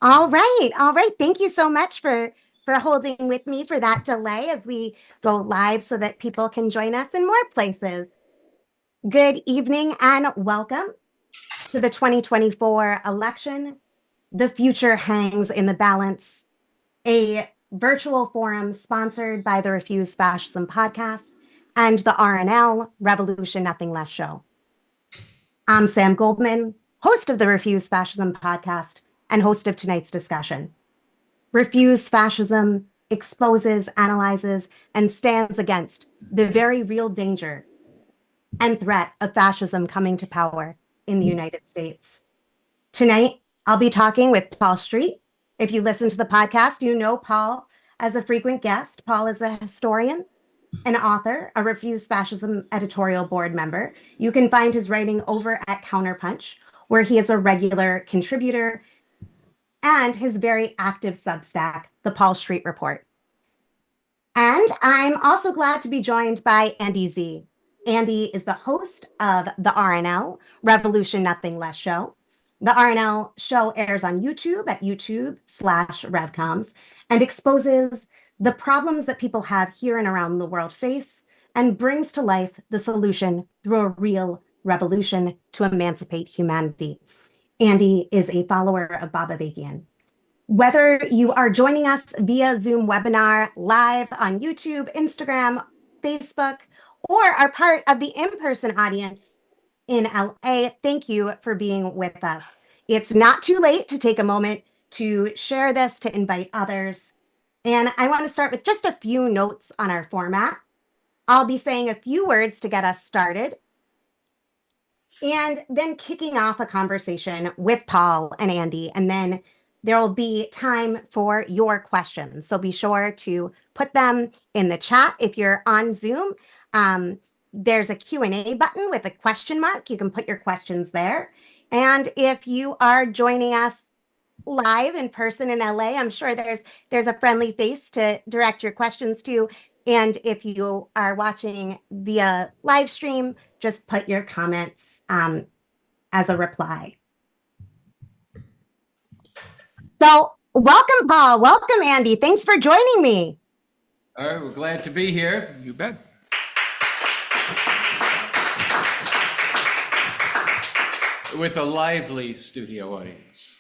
All right, all right. Thank you so much for holding with me for that delay as we go live so that people can join us in more places. Good evening and welcome to the 2024 election. The future hangs in the balance, a virtual forum sponsored by the Refuse Fascism podcast and the RNL Revolution Nothing Less show. I'm Sam Goldman, host of the Refuse Fascism podcast and host of tonight's discussion. Refuse Fascism exposes, analyzes, and stands against the very real danger and threat of fascism coming to power in the United States. Tonight, I'll be talking with Paul Street. If you listen to the podcast, you know Paul as a frequent guest. Paul is a historian, an author, a Refuse Fascism editorial board member. You can find his writing over at Counterpunch, where he is a regular contributor, and his very active Substack, The Paul Street Report. And I'm also glad to be joined by Andy Z. Andy is the host of the RNL, Revolution Nothing Less show. The RNL show airs on YouTube at YouTube/RevComs and exposes the problems that people have here and around the world face and brings to life the solution through a real revolution to emancipate humanity. Andy is a follower of Baba Bakian. Whether you are joining us via Zoom webinar, live on YouTube, Instagram, Facebook, or are part of the in-person audience in LA, thank you for being with us. It's not too late to take a moment to share this, to invite others. And I want to start with just a few notes on our format. I'll be saying a few words to get us started, and then kicking off a conversation with Paul and Andy, and then there will be time for your questions. So be sure to put them in the chat. If you're on Zoom, there's a Q&A button with a question mark. You can put your questions there. And if you are joining us live in person in LA, I'm sure there's a friendly face to direct your questions to. And if you are watching via live stream, just put your comments as a reply. So welcome, Paul. Welcome, Andy. Thanks for joining me. All right, we're glad to be here. You bet. With a lively studio audience.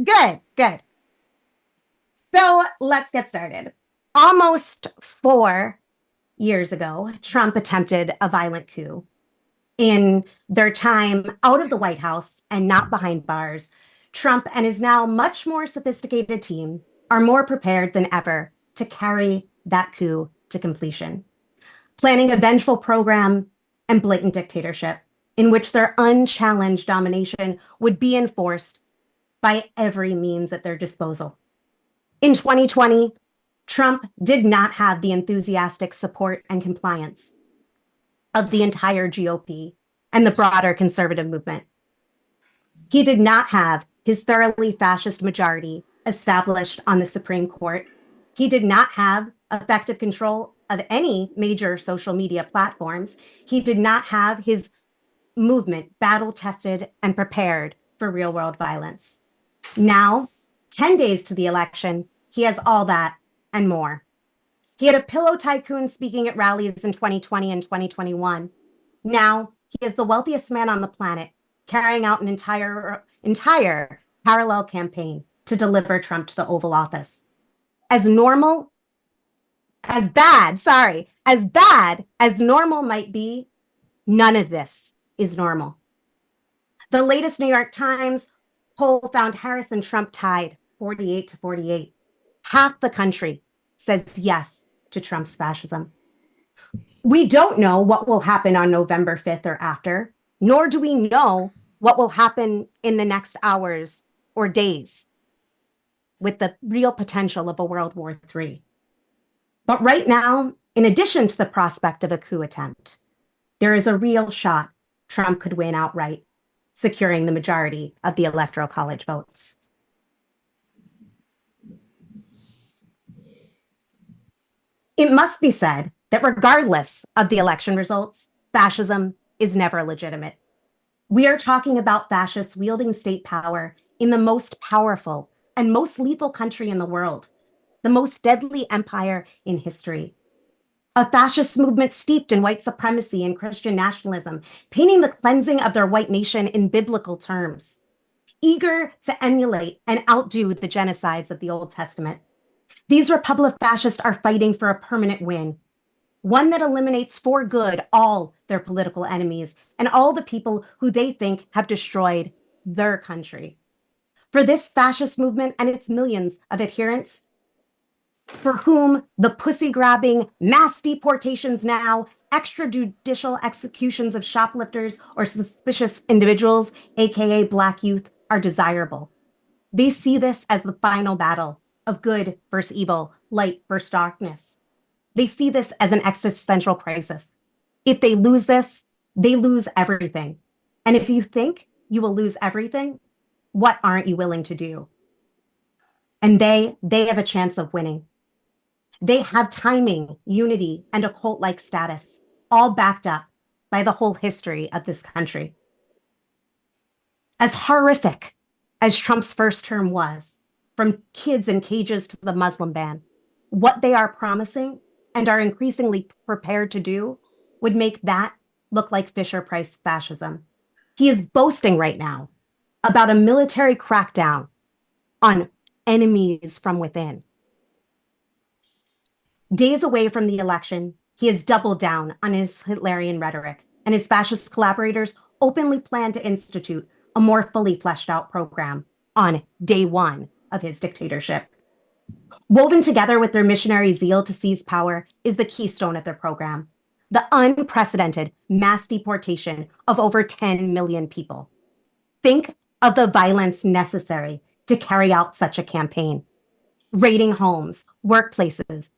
Good, good. So let's get started. Almost 4 years ago, Trump attempted a violent coup. In their time out of the White House and not behind bars, Trump and his now much more sophisticated team are more prepared than ever to carry that coup to completion, planning a vengeful program and blatant dictatorship in which their unchallenged domination would be enforced by every means at their disposal. In 2020, Trump did not have the enthusiastic support and compliance of the entire GOP and the broader conservative movement. He did not have his thoroughly fascist majority established on the Supreme Court. He did not have effective control of any major social media platforms. He did not have his movement battle-tested and prepared for real-world violence. Now, 10 days to the election, he has all that and more. He had a pillow tycoon speaking at rallies in 2020 and 2021. Now, he is the wealthiest man on the planet, carrying out an entire parallel campaign to deliver Trump to the Oval Office. As bad as normal might be, none of this is normal. The latest New York Times poll found Harris and Trump tied 48-48. Half the country says yes to Trump's fascism. We don't know what will happen on November 5th or after, nor do we know what will happen in the next hours or days with the real potential of a World War III. But right now, in addition to the prospect of a coup attempt, there is a real shot Trump could win outright, securing the majority of the Electoral College votes. It must be said that regardless of the election results, fascism is never legitimate. We are talking about fascists wielding state power in the most powerful and most lethal country in the world, the most deadly empire in history. A fascist movement steeped in white supremacy and Christian nationalism, painting the cleansing of their white nation in biblical terms, eager to emulate and outdo the genocides of the Old Testament. These Republic fascists are fighting for a permanent win, one that eliminates for good all their political enemies and all the people who they think have destroyed their country. For this fascist movement and its millions of adherents, for whom the pussy grabbing mass deportations now, extrajudicial executions of shoplifters or suspicious individuals, aka Black youth, are desirable. They see this as the final battle of good versus evil, light versus darkness. They see this as an existential crisis. If they lose this, they lose everything. And if you think you will lose everything, what aren't you willing to do? And they have a chance of winning. They have timing, unity, and a cult-like status, all backed up by the whole history of this country. As horrific as Trump's first term was, from kids in cages to the Muslim ban, what they are promising and are increasingly prepared to do would make that look like Fisher-Price fascism. He is boasting right now about a military crackdown on enemies from within. Days away from the election, he has doubled down on his Hitlerian rhetoric, and his fascist collaborators openly plan to institute a more fully fleshed out program on day one of his dictatorship. Woven together with their missionary zeal to seize power is the keystone of their program, the unprecedented mass deportation of over 10 million people. Think of the violence necessary to carry out such a campaign. Raiding homes, workplaces,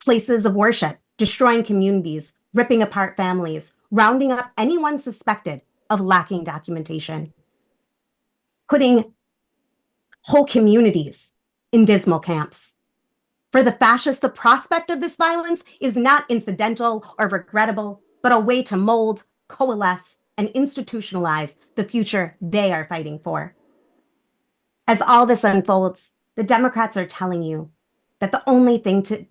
places of worship, destroying communities, ripping apart families, rounding up anyone suspected of lacking documentation, putting whole communities in dismal camps. For the fascists, the prospect of this violence is not incidental or regrettable, but a way to mold, coalesce, and institutionalize the future they are fighting for. As all this unfolds, the Democrats are telling you that the only thing to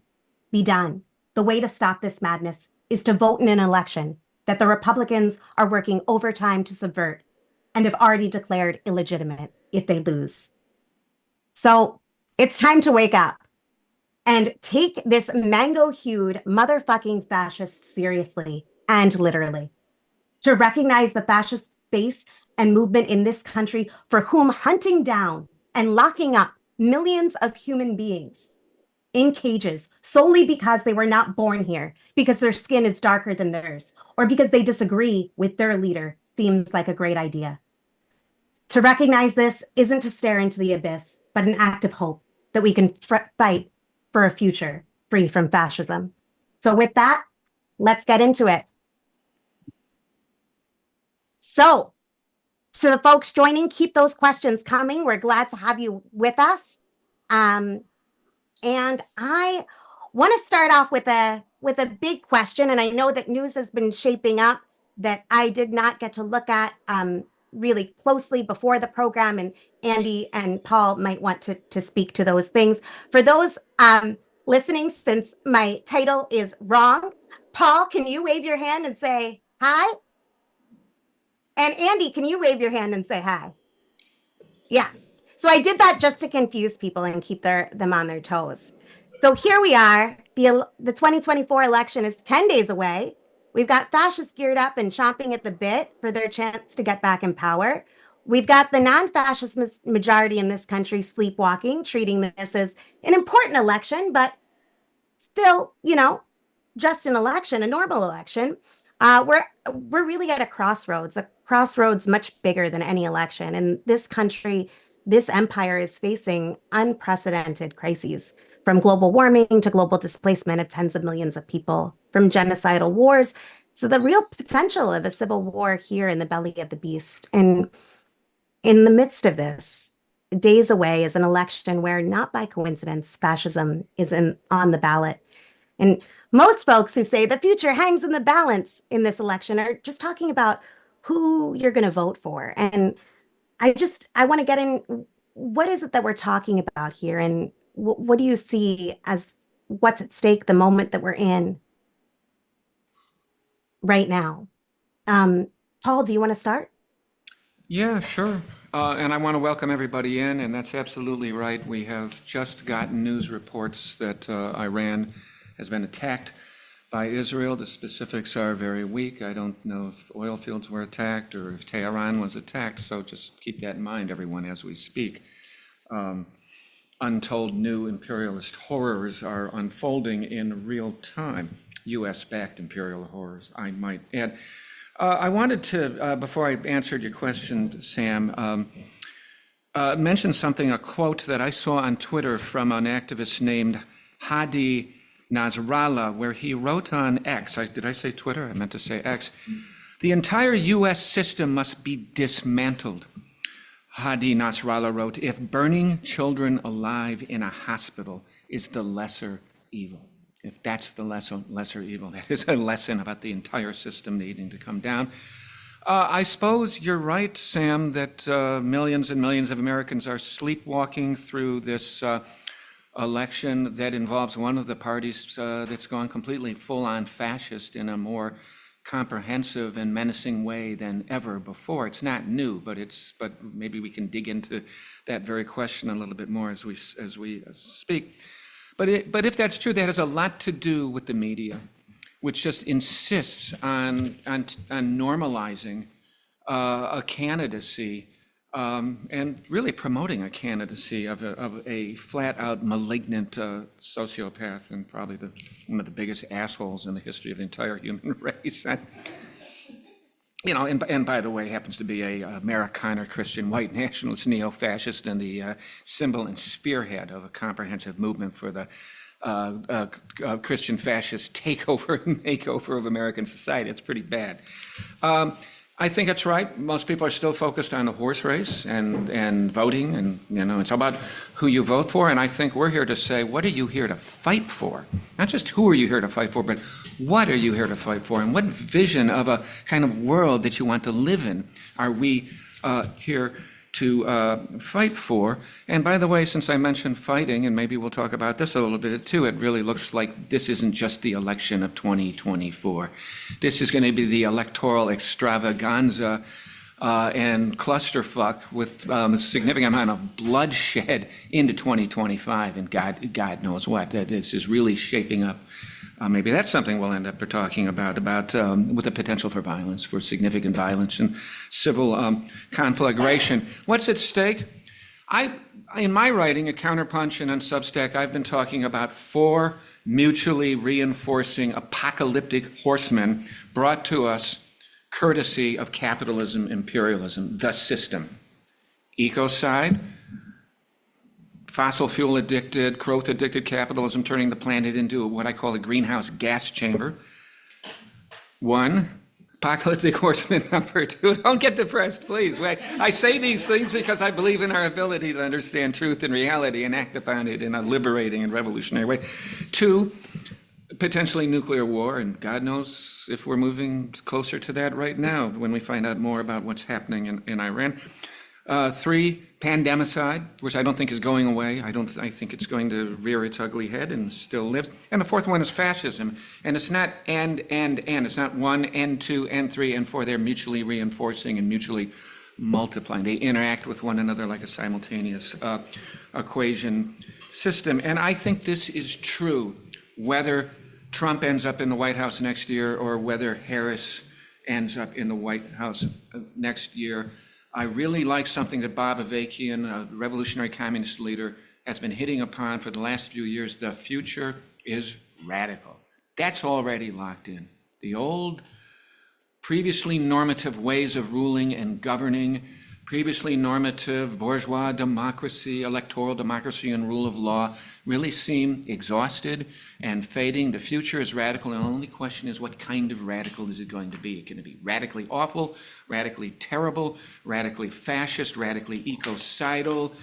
be done, the way to stop this madness, is to vote in an election that the Republicans are working overtime to subvert and have already declared illegitimate if they lose. So it's time to wake up and take this mango-hued motherfucking fascist seriously and literally. To recognize the fascist base and movement in this country for whom hunting down and locking up millions of human beings in cages solely because they were not born here, because their skin is darker than theirs, or because they disagree with their leader seems like a great idea. To recognize this isn't to stare into the abyss, but an act of hope that we can fight for a future free from fascism. So with that, let's get into it. So to the folks joining, keep those questions coming. We're glad to have you with us. And I want to start off with a big question, and I know that news has been shaping up that I did not get to look at really closely before the program, and Andy and Paul might want to speak to those things. For those listening, since my title is wrong, Paul, can you wave your hand and say hi? And Andy, can you wave your hand and say hi? Yeah. So I did that just to confuse people and keep them on their toes. So here we are. The 2024 election is 10 days away. We've got fascists geared up and chomping at the bit for their chance to get back in power. We've got the non-fascist majority in this country sleepwalking, treating this as an important election, but still, just an election, a normal election. We're really at a crossroads much bigger than any election. And this country, this empire is facing unprecedented crises, from global warming to global displacement of tens of millions of people, from genocidal wars to the real potential of a civil war here in the belly of the beast. And in the midst of this, days away is an election where, not by coincidence, fascism is on the ballot. And most folks who say the future hangs in the balance in this election are just talking about who you're going to vote for. And I want to get what is it that we're talking about here? And what do you see as what's at stake the moment that we're in right now? Um, Paul, do you want to start? Yeah, sure. And I want to welcome everybody in, and that's absolutely right. We have just gotten news reports that Iran has been attacked by Israel. The specifics are very weak. I don't know if oil fields were attacked or if Tehran was attacked, so just keep that in mind, everyone, as we speak. Untold new imperialist horrors are unfolding in real time, US-backed imperial horrors, I might add. I wanted to, before I answered your question, Sam, mention something, a quote that I saw on Twitter from an activist named Hadi Nasrallah, where he wrote on X, did I say Twitter? I meant to say X. The entire US system must be dismantled. Hadi Nasrallah wrote, if burning children alive in a hospital is the lesser evil. If that's the lesser evil, that is a lesson about the entire system needing to come down. I suppose you're right, Sam, that millions and millions of Americans are sleepwalking through this election that involves one of the parties that's gone completely full-on fascist in a more comprehensive and menacing way than ever before. It's not new, but maybe we can dig into that very question a little bit more as we speak. But if that's true, that has a lot to do with the media, which just insists on normalizing a candidacy and really promoting a candidacy of a flat-out malignant sociopath and probably one of the biggest assholes in the history of the entire human race. And by the way, happens to be a Americana Christian white nationalist neo-fascist and the symbol and spearhead of a comprehensive movement for the Christian fascist takeover and makeover of American society. It's pretty bad. I think that's right. Most people are still focused on the horse race and voting, and it's about who you vote for. And I think we're here to say, what are you here to fight for? Not just who are you here to fight for, but what are you here to fight for? And what vision of a kind of world that you want to live in are we here to fight for? And by the way, since I mentioned fighting, and maybe we'll talk about this a little bit too, it really looks like this isn't just the election of 2024. This is going to be the electoral extravaganza and clusterfuck with a significant amount of bloodshed into 2025, and God knows what. This is really shaping up. Maybe that's something we'll end up talking about with the potential for violence, for significant violence and civil conflagration. What's at stake? In my writing at Counterpunch and on Substack, I've been talking about 4 mutually reinforcing apocalyptic horsemen brought to us courtesy of capitalism, imperialism, the system. Ecocide, fossil fuel addicted, growth addicted capitalism turning the planet into what I call a greenhouse gas chamber. 1, apocalyptic horseman number 2. Don't get depressed, please. I say these things because I believe in our ability to understand truth and reality and act upon it in a liberating and revolutionary way. 2, potentially nuclear war, and God knows if we're moving closer to that right now when we find out more about what's happening in Iran. 3, pandemicide, which I don't think is going away. I think it's going to rear its ugly head and still lives. And the 4th one is fascism. And it's not and. It's not 1 and 2 and 3 and 4. They're mutually reinforcing and mutually multiplying. They interact with one another like a simultaneous equation system. And I think this is true whether Trump ends up in the White House next year or whether Harris ends up in the White House next year. I really like something that Bob Avakian, a revolutionary communist leader, has been hitting upon for the last few years. The future is radical. That's already locked in. The old, previously normative ways of ruling and governing, previously normative bourgeois democracy, electoral democracy, and rule of law really seem exhausted and fading. The future is radical, and the only question is, what kind of radical is it going to be? Can it be radically awful, radically terrible, radically fascist, radically ecocidal,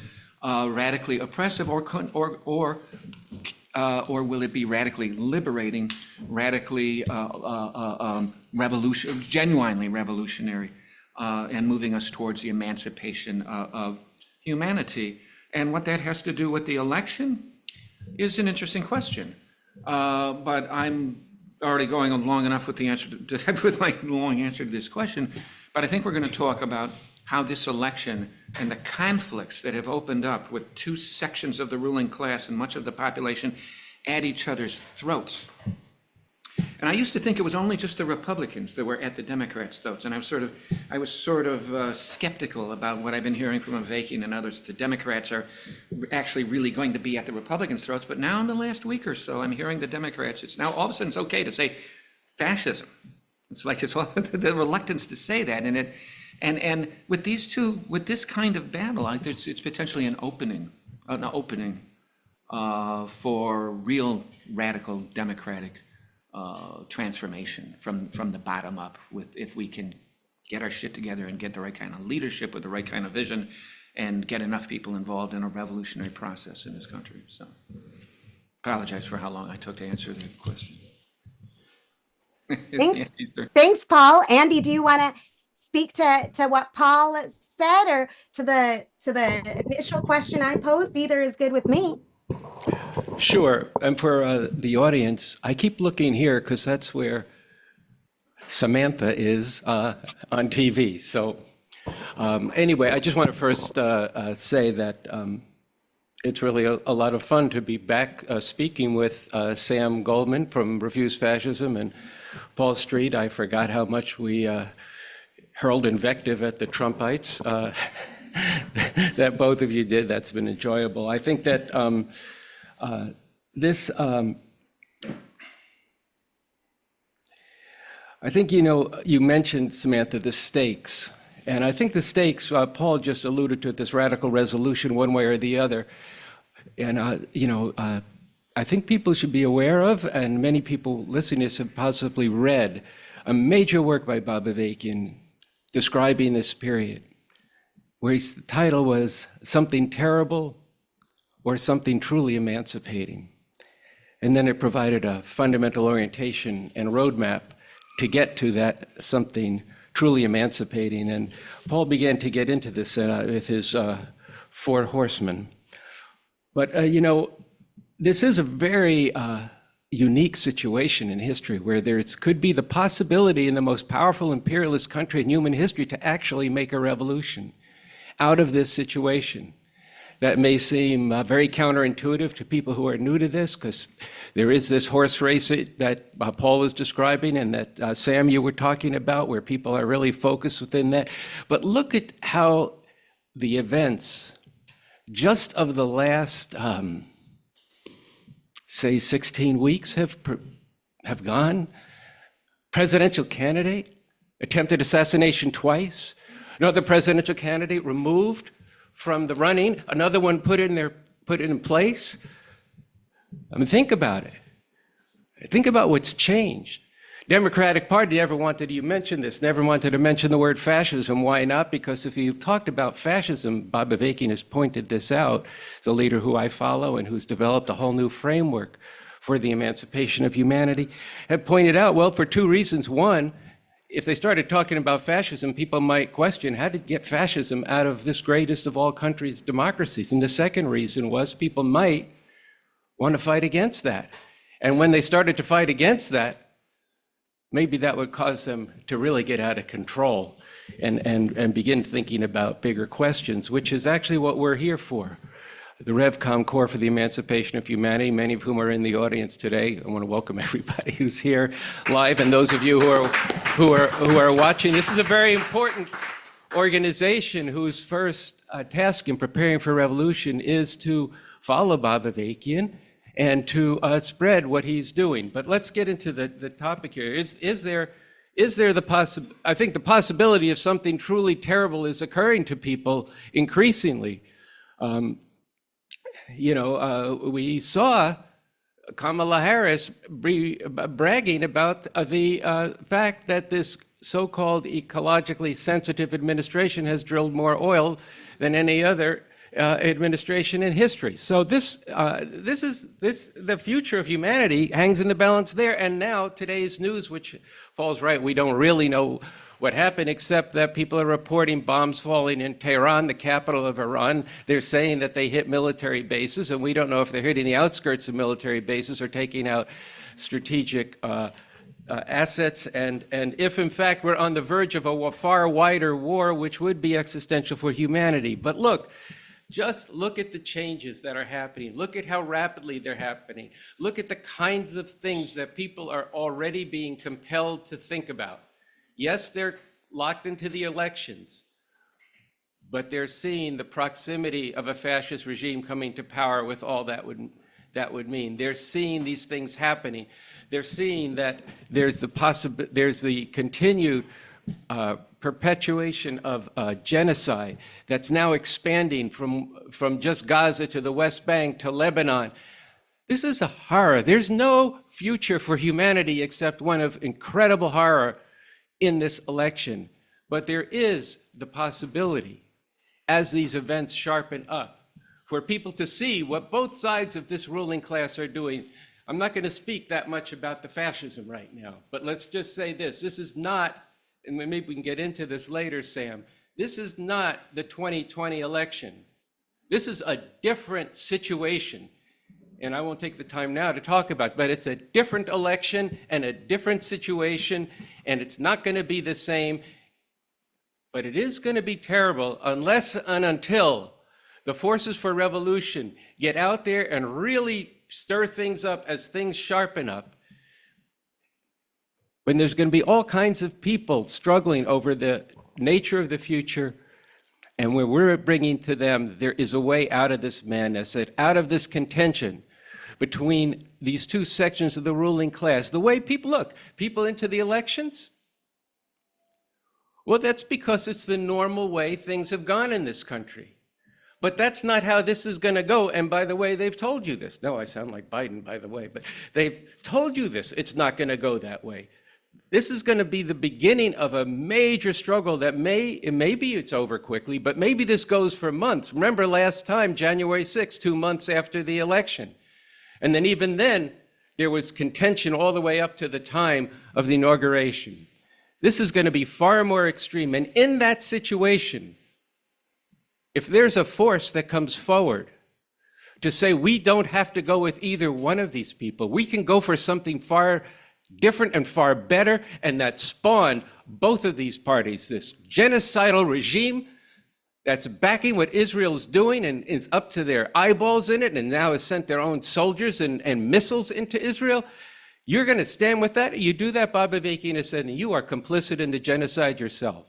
radically oppressive, or will it be radically liberating, radically genuinely revolutionary, and moving us towards the emancipation of humanity. And what that has to do with the election is an interesting question. But I'm already going on long enough with the answer with my long answer to this question. But I think we're going to talk about how this election and the conflicts that have opened up with two sections of the ruling class and much of the population at each other's throats. And I used to think it was only just the Republicans that were at the Democrats' throats, and I was sort of skeptical about what I've been hearing from Avakian and others. The Democrats are actually really going to be at the Republicans' throats, but now in the last week or so, I'm hearing the Democrats. It's now all of a sudden it's okay to say fascism. It's like it's all the reluctance to say that, and with these two, with this kind of battle, it's potentially an opening for real radical democratic transformation from the bottom up, if we can get our shit together and get the right kind of leadership with the right kind of vision and get enough people involved in a revolutionary process in this country. So apologize for how long I took to answer the question. Thanks, Paul. Andy, do you want to speak to what Paul said, or to the initial question I posed? Either is good with me. Sure. And for the audience, I keep looking here because that's where Samantha is on TV. So anyway, I just want to first say that it's really a lot of fun to be back speaking with Sam Goldman from Refuse Fascism and Paul Street. I forgot how much we hurled invective at the Trumpites that both of you did. That's been enjoyable. I think that I think, you mentioned, Samantha, the stakes. And I think the stakes, Paul just alluded to it, this radical resolution one way or the other. And, I think people should be aware of, and many people listening to this have possibly read, a major work by Bob Avakian describing this period, where the title was Something Terrible or Something Truly Emancipating. And then it provided a fundamental orientation and roadmap to get to that something truly emancipating. And Paul began to get into this with his Four Horsemen. But, this is a very unique situation in history where there could be the possibility in the most powerful imperialist country in human history to actually make a revolution out of this situation. That may seem very counterintuitive to people who are new to this, because there is this horse race that Paul was describing and that Sam, you were talking about, where people are really focused within that. But look at how the events just of the last, say, 16 weeks have gone. Presidential candidate, attempted assassination twice. Another presidential candidate removed from the running, another one put in place. I mean, think about it. Think about what's changed. Democratic Party never wanted, you mentioned this, never wanted to mention the word fascism. Why not? Because if you talked about fascism, Bob Avakian has pointed this out, the leader who I follow and who's developed a whole new framework for the emancipation of humanity, had pointed out, well, for two reasons. One, if they started talking about fascism, people might question, how did get fascism out of this greatest of all countries' democracies? And the second reason was people might want to fight against that. And when they started to fight against that, maybe that would cause them to really get out of control and begin thinking about bigger questions, which is actually what we're here for. The RevCom Corps for the Emancipation of Humanity, many of whom are in the audience today. I want to welcome everybody who's here live, and those of you who are watching. This is a very important organization whose first task in preparing for revolution is to follow Bob Avakian and to spread what he's doing. But let's get into the topic here. Is there I think the possibility of something truly terrible is occurring to people increasingly. We saw Kamala Harris bragging about the fact that this so-called ecologically sensitive administration has drilled more oil than any other administration in history. So the future of humanity hangs in the balance there. And now today's news, which Paul's right, we don't really know what happened, except that people are reporting bombs falling in Tehran, the capital of Iran. They're saying that they hit military bases, and we don't know if they're hitting the outskirts of military bases or taking out strategic assets, and if in fact we're on the verge of a far wider war, which would be existential for humanity. But look, just look at the changes that are happening. Look at how rapidly they're happening. Look at the kinds of things that people are already being compelled to think about. Yes, they're locked into the elections, but they're seeing the proximity of a fascist regime coming to power with all that would mean. They're seeing these things happening. They're seeing that there's the continued perpetuation of genocide that's now expanding from just Gaza to the West Bank to Lebanon. This is a horror. There's no future for humanity except one of incredible horror in this election. But there is the possibility, as these events sharpen up, for people to see what both sides of this ruling class are doing. I'm not going to speak that much about the fascism right now, but let's just say this. This is not, and maybe we can get into this later, Sam, this is not the 2020 election. This is a different situation, and I won't take the time now to talk about it, but it's a different election and a different situation, and it's not going to be the same, but it is going to be terrible unless and until the forces for revolution get out there and really stir things up as things sharpen up. When there's going to be all kinds of people struggling over the nature of the future, and where we're bringing to them, there is a way out of this madness, out of this contention between these two sections of the ruling class. The way people look, people into the elections, well, that's because it's the normal way things have gone in this country. But that's not how this is going to go. And by the way, they've told you this. No, I sound like Biden, by the way, but they've told you this. It's not going to go that way. This is going to be the beginning of a major struggle that maybe it's over quickly, but maybe this goes for months. Remember last time, January 6th, 2 months after the election. And then even then, there was contention all the way up to the time of the inauguration. This is going to be far more extreme. And in that situation, if there's a force that comes forward to say we don't have to go with either one of these people, we can go for something far different and far better, and that spawned both of these parties, this genocidal regime that's backing what Israel's doing and is up to their eyeballs in it and now has sent their own soldiers and missiles into Israel. You're going to stand with that? You do that, Bob Avakian has said, and you are complicit in the genocide yourself.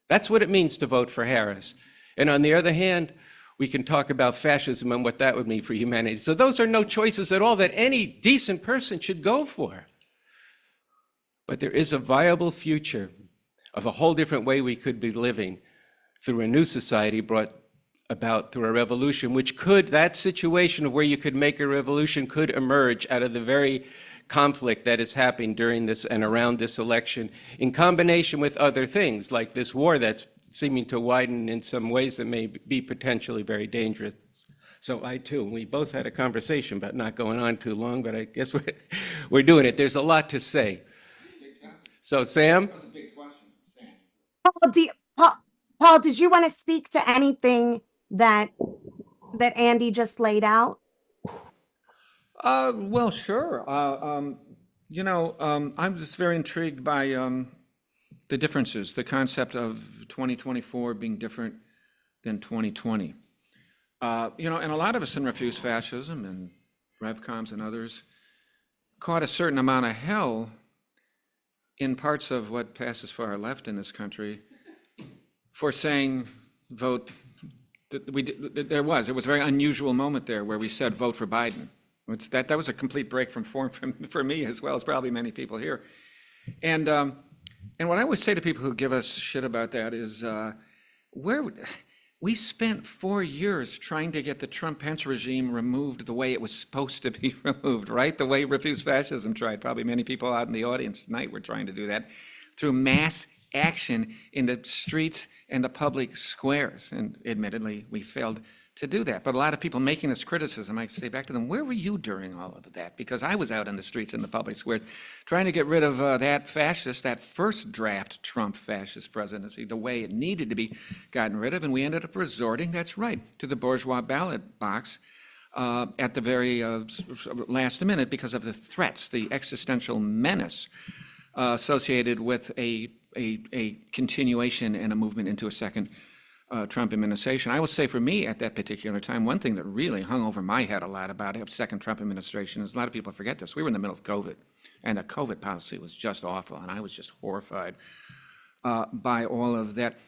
That's what it means to vote for Harris. And on the other hand, we can talk about fascism and what that would mean for humanity. So those are no choices at all that any decent person should go for. But there is a viable future of a whole different way we could be living through a new society brought about through a revolution, which could, that situation of where you could make a revolution could emerge out of the very conflict that is happening during this and around this election, in combination with other things like this war that's seeming to widen in some ways that may be potentially very dangerous. So I too, we both had a conversation about not going on too long, but I guess we're doing it. There's a lot to say. So Sam? That was a big question, Sam. Paul, did you want to speak to anything that Andy just laid out? Well, sure. I'm just very intrigued by the differences, the concept of 2024 being different than 2020. And a lot of us in Refuse Fascism and RevComs and others caught a certain amount of hell in parts of what passes for our left in this country for saying vote. There was a very unusual moment there where we said vote for Biden. That was a complete break from form for me as well as probably many people here. And what I always say to people who give us shit about that is, we spent 4 years trying to get the Trump-Pence regime removed the way it was supposed to be removed, right? The way Refuse Fascism tried. Probably many people out in the audience tonight were trying to do that through mass action in the streets and the public squares. And admittedly, we failed to do that. But a lot of people making this criticism, I say back to them, where were you during all of that? Because I was out in the streets and the public squares trying to get rid of that first draft Trump fascist presidency, the way it needed to be gotten rid of. And we ended up resorting, that's right, to the bourgeois ballot box at the very last minute because of the threats, the existential menace associated with a continuation and a movement into a second Trump administration. I will say for me at that particular time, one thing that really hung over my head a lot about a second Trump administration is a lot of people forget this. We were in the middle of COVID, and the COVID policy was just awful, and I was just horrified by all of that.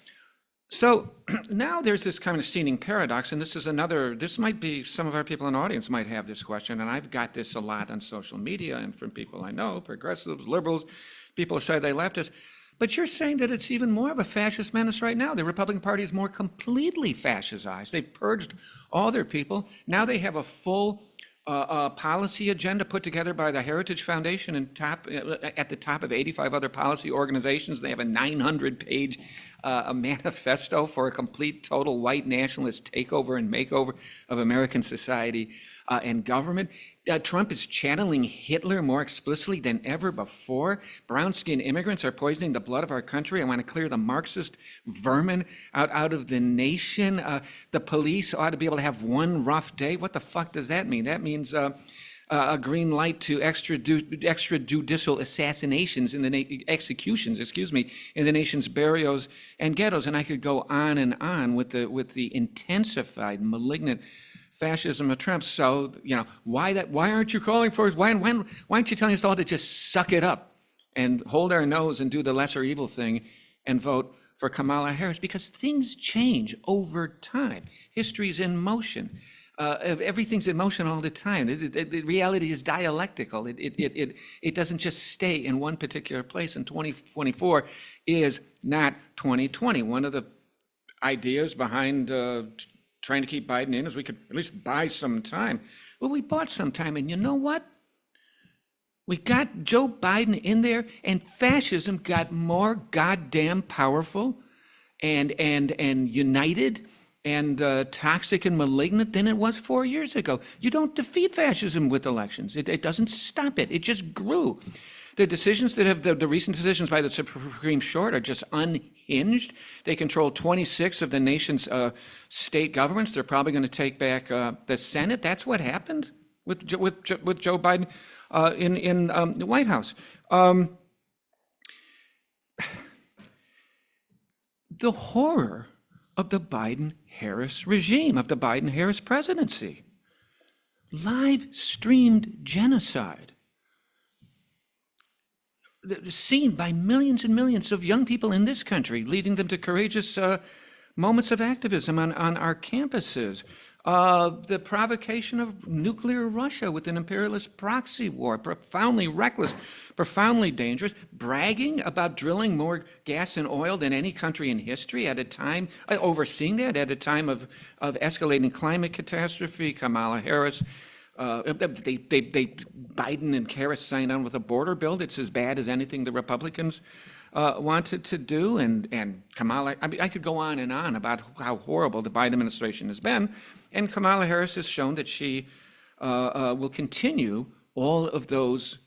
So now there's this kind of seeming paradox, and this might be, some of our people in the audience might have this question, and I've got this a lot on social media and from people I know, progressives, liberals, people who say they leftists. But you're saying that it's even more of a fascist menace right now. The Republican Party is more completely fascized. They've purged all their people. Now they have a full policy agenda put together by the Heritage Foundation and at the top of 85 other policy organizations. They have a 900-page manifesto for a complete, total white nationalist takeover and makeover of American society and government. Trump is channeling Hitler more explicitly than ever before. Brown-skinned immigrants are poisoning the blood of our country. I want to clear the Marxist vermin out of the nation. The police ought to be able to have one rough day. What the fuck does that mean? That means a green light to extrajudicial assassinations executions, in the nation's barrios and ghettos. And I could go on and on with the intensified, malignant fascism of Trump. So, why aren't you calling for it? Why aren't you telling us all to just suck it up and hold our nose and do the lesser evil thing and vote for Kamala Harris? Because things change over time. History's in motion. Everything's in motion all the time. The reality is dialectical. It doesn't just stay in one particular place. And 2024 is not 2020. One of the ideas behind trying to keep Biden in is we could at least buy some time. Well, we bought some time, and you know what? We got Joe Biden in there, and fascism got more goddamn powerful and united and toxic and malignant than it was 4 years ago. You don't defeat fascism with elections. It doesn't stop it. It just grew. The decisions that have the recent decisions by the Supreme Court are just unhinged. They control 26 of the nation's state governments. They're probably going to take back the Senate. That's what happened with Joe Biden in the White House. The horror of the Biden-Harris regime, of the Biden-Harris presidency. Live-streamed genocide. Seen by millions and millions of young people in this country, leading them to courageous moments of activism on our campuses. The provocation of nuclear Russia with an imperialist proxy war, profoundly reckless, profoundly dangerous, bragging about drilling more gas and oil than any country in history at a time, overseeing that at a time of escalating climate catastrophe. Kamala Harris, Biden and Harris signed on with a border bill that's as bad as anything the Republicans wanted to do. And Kamala, I could go on and on about how horrible the Biden administration has been. And Kamala Harris has shown that she will continue all of those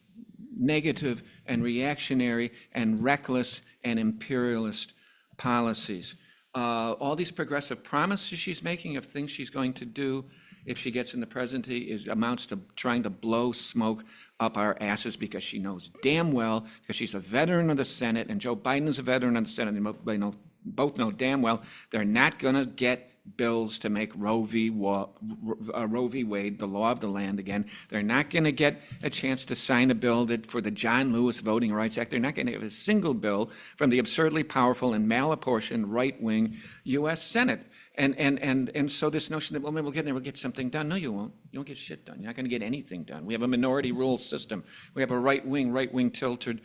negative and reactionary and reckless and imperialist policies. All these progressive promises she's making of things she's going to do if she gets in the presidency amounts to trying to blow smoke up our asses, because she knows damn well, because she's a veteran of the Senate and Joe Biden is a veteran of the Senate, they both know damn well they're not going to get bills to make Roe v. Wade the law of the land again. They're not going to get a chance to sign a bill that for the John Lewis Voting Rights Act. They're not going to get a single bill from the absurdly powerful and malapportioned right-wing U.S. Senate. And so this notion that, well, maybe we'll get there, we'll get something done. No, you won't. You won't get shit done. You're not going to get anything done. We have a minority rule system. We have a right-wing tilted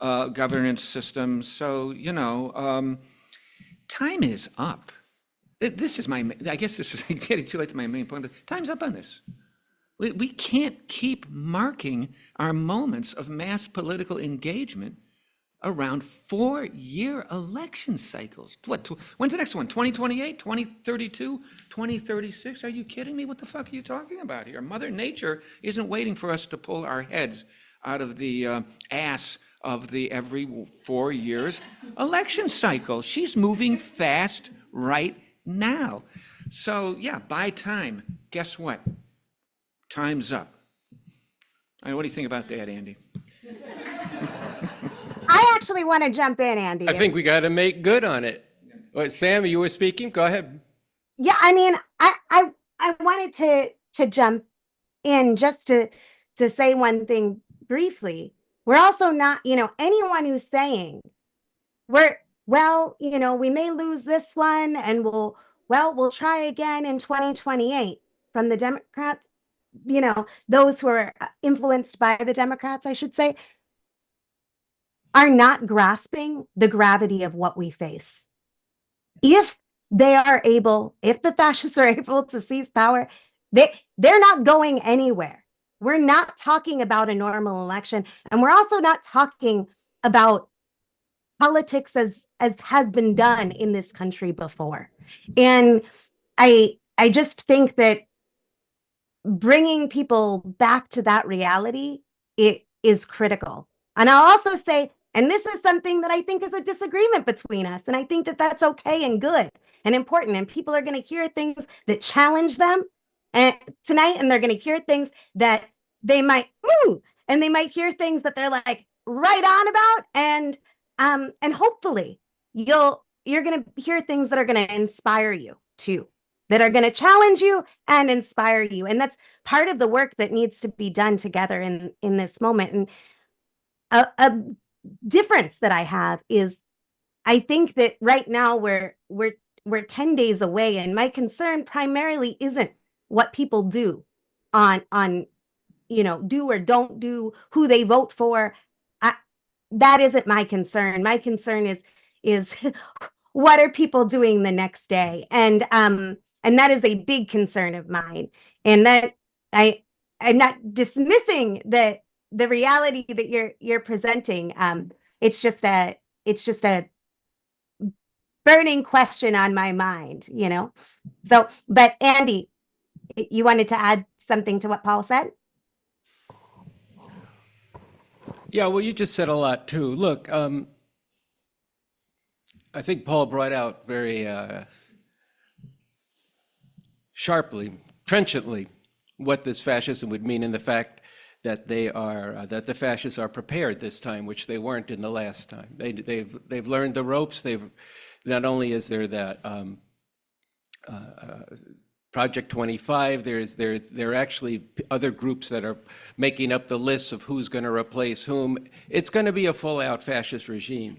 governance system. So, time is up. This is I guess this is getting too late to my main point. Time's up on this. We can't keep marking our moments of mass political engagement around 4-year election cycles. When's the next one? 2028, 2032, 2036? Are you kidding me? What the fuck are you talking about here? Mother Nature isn't waiting for us to pull our heads out of the ass of the every 4 years election cycle. She's moving fast right now. So yeah, buy time. Guess what? Time's up. What do you think about that, Andy? I actually want to jump in, Andy. I think we got to make good on it. What, Sam, you were speaking? Go ahead. Yeah, I mean, I wanted to jump in just to say one thing briefly. We're also not, anyone who's saying we may lose this one and we'll try again in 2028 from the Democrats, those who are influenced by the Democrats, I should say, are not grasping the gravity of what we face. If the fascists are able to seize power, they're not going anywhere. We're not talking about a normal election, and we're also not talking about politics as has been done in this country before. And I just think that bringing people back to that reality, it is critical. And I'll also say, and this is something that I think is a disagreement between us, and I think that that's okay and good and important, and people are going to hear things that challenge them tonight, and they're going to hear things that they might and they might hear things that they're like right on about, and hopefully you're going to hear things that are going to inspire you too, that are going to challenge you and inspire you. And that's part of the work that needs to be done together in this moment. And a difference that I have is I think that right now we're 10 days away, and my concern primarily isn't what people do on do or don't do, who they vote for. That isn't my concern. My concern is what are people doing the next day? And that is a big concern of mine. And that I'm not dismissing the reality that you're presenting. It's just a burning question on my mind, So, but Andy, you wanted to add something to what Paul said? Yeah, well, you just said a lot too. Look, I think Paul brought out very sharply, trenchantly, what this fascism would mean, in the fact that that the fascists are prepared this time, which they weren't in the last time. They've learned the ropes. Not only is there that Project 25, there are actually other groups that are making up the lists of who's going to replace whom. It's going to be a full-out fascist regime.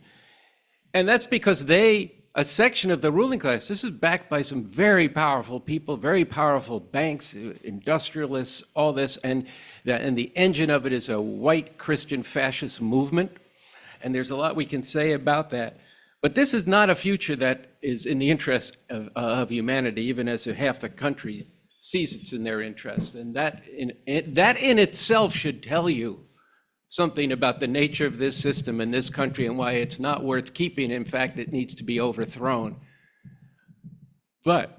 And that's because a section of the ruling class, this is backed by some very powerful people, very powerful banks, industrialists, all this, and the engine of it is a white Christian fascist movement. And there's a lot we can say about that. But this is not a future that is in the interest of humanity, even as half the country sees it's in their interest. And that in itself should tell you something about the nature of this system in this country and why it's not worth keeping. In fact, it needs to be overthrown. But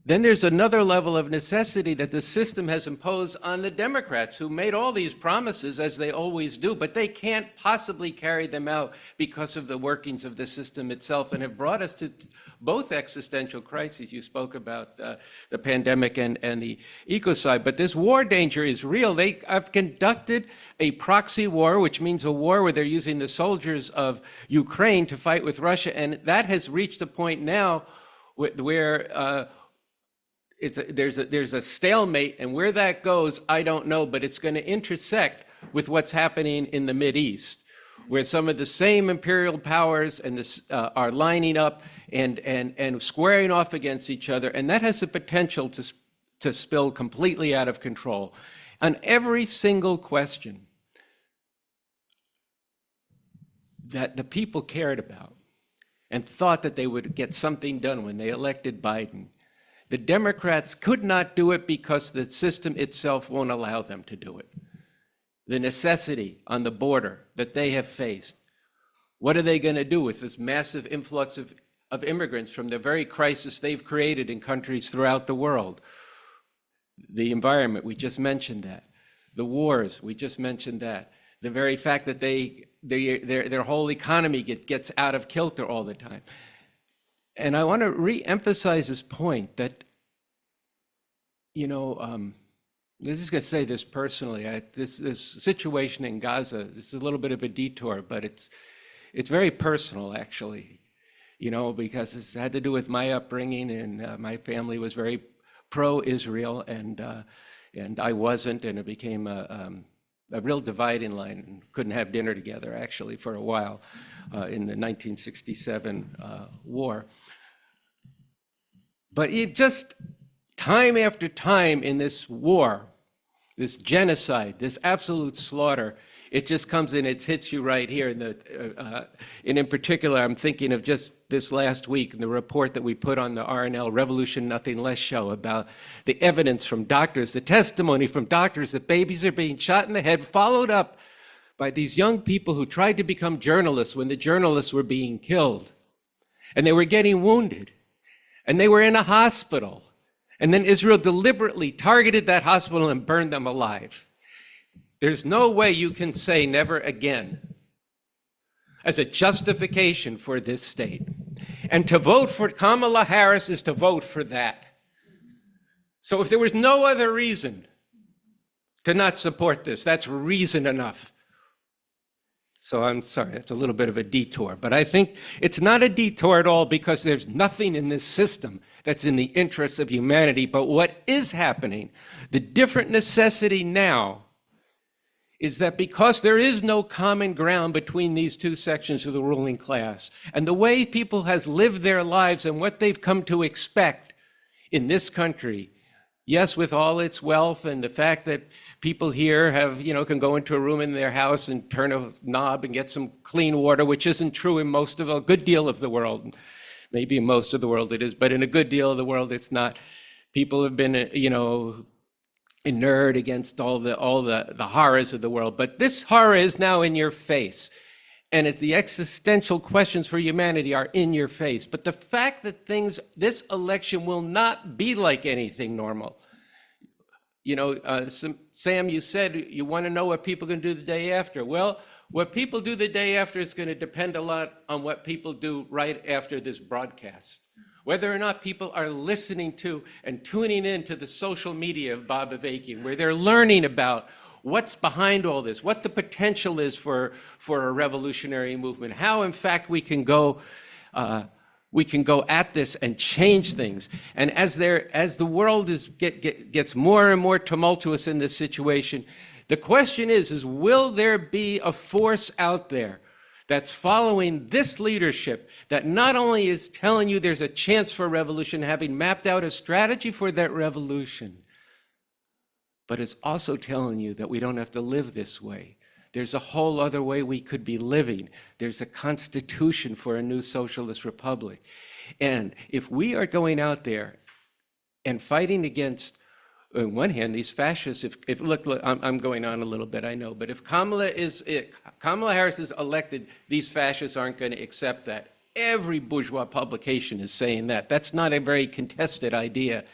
then there's another level of necessity that the system has imposed on the Democrats, who made all these promises, as they always do, but they can't possibly carry them out because of the workings of the system itself, and have brought us to both existential crises. You spoke about the pandemic and the ecocide, but this war danger is real. They have conducted a proxy war, which means a war where they're using the soldiers of Ukraine to fight with Russia, and that has reached a point now where there's a stalemate, and where that goes, I don't know, but it's going to intersect with what's happening in the Mideast, where some of the same imperial powers are lining up and squaring off against each other, and that has the potential to spill completely out of control. On every single question that the people cared about and thought that they would get something done when they elected Biden, the Democrats could not do it because the system itself won't allow them to do it. The necessity on the border that they have faced, What are they going to do with this massive influx of immigrants from the very crisis they've created in countries throughout the world? The environment, we just mentioned that. The wars, we just mentioned that. The very fact that their whole economy gets out of kilter all the time. And I want to re-emphasize this point that, you know, I'm just going to say this personally. This situation in Gaza, this is a little bit of a detour, but it's very personal, actually, you know, because it's had to do with my upbringing, and my family was very pro-Israel, and I wasn't, and it became a real dividing line, and couldn't have dinner together, actually, for a while in the 1967 war. But it just, time after time in this war, this genocide, this absolute slaughter, it just comes in, it hits you right here. And in particular, I'm thinking of just this last week, and the report that we put on the RNL Revolution Nothing Less show about the evidence from doctors, the testimony from doctors that babies are being shot in the head, followed up by these young people who tried to become journalists when the journalists were being killed. And they were getting wounded. And they were in a hospital. And then Israel deliberately targeted that hospital and burned them alive. There's no way you can say never again as a justification for this state. And to vote for Kamala Harris is to vote for that. So if there was no other reason to not support this, that's reason enough. So I'm sorry, it's a little bit of a detour, but I think it's not a detour at all, because there's nothing in this system that's in the interests of humanity. But what is happening, the different necessity now, is that because there is no common ground between these two sections of the ruling class, and the way people has lived their lives and what they've come to expect in this country, yes, with all its wealth and the fact that people here have, you know, can go into a room in their house and turn a knob and get some clean water, which isn't true in most of a good deal of the world. Maybe in most of the world it is, but in a good deal of the world it's not. People have been, you know, inured against all the horrors of the world. But this horror is now in your face. And the existential questions for humanity are in your face. But the fact that this election will not be like anything normal. You know, Sam, you said you want to know what people are going to do the day after. Well, what people do the day after is going to depend a lot on what people do right after this broadcast. Whether or not people are listening to and tuning in to the social media of Bob Avakian, where they're learning about what's behind all this, what the potential is for a revolutionary movement, how in fact we can go at this and change things. And as the world gets more and more tumultuous in this situation, the question is will there be a force out there that's following this leadership that not only is telling you there's a chance for revolution, having mapped out a strategy for that revolution, but it's also telling you that we don't have to live this way. There's a whole other way we could be living. There's a constitution for a new socialist republic. And if we are going out there and fighting against, on one hand, these fascists, look, I'm going on a little bit, I know, but if Kamala Harris is elected, these fascists aren't going to accept that. Every bourgeois publication is saying that. That's not a very contested idea.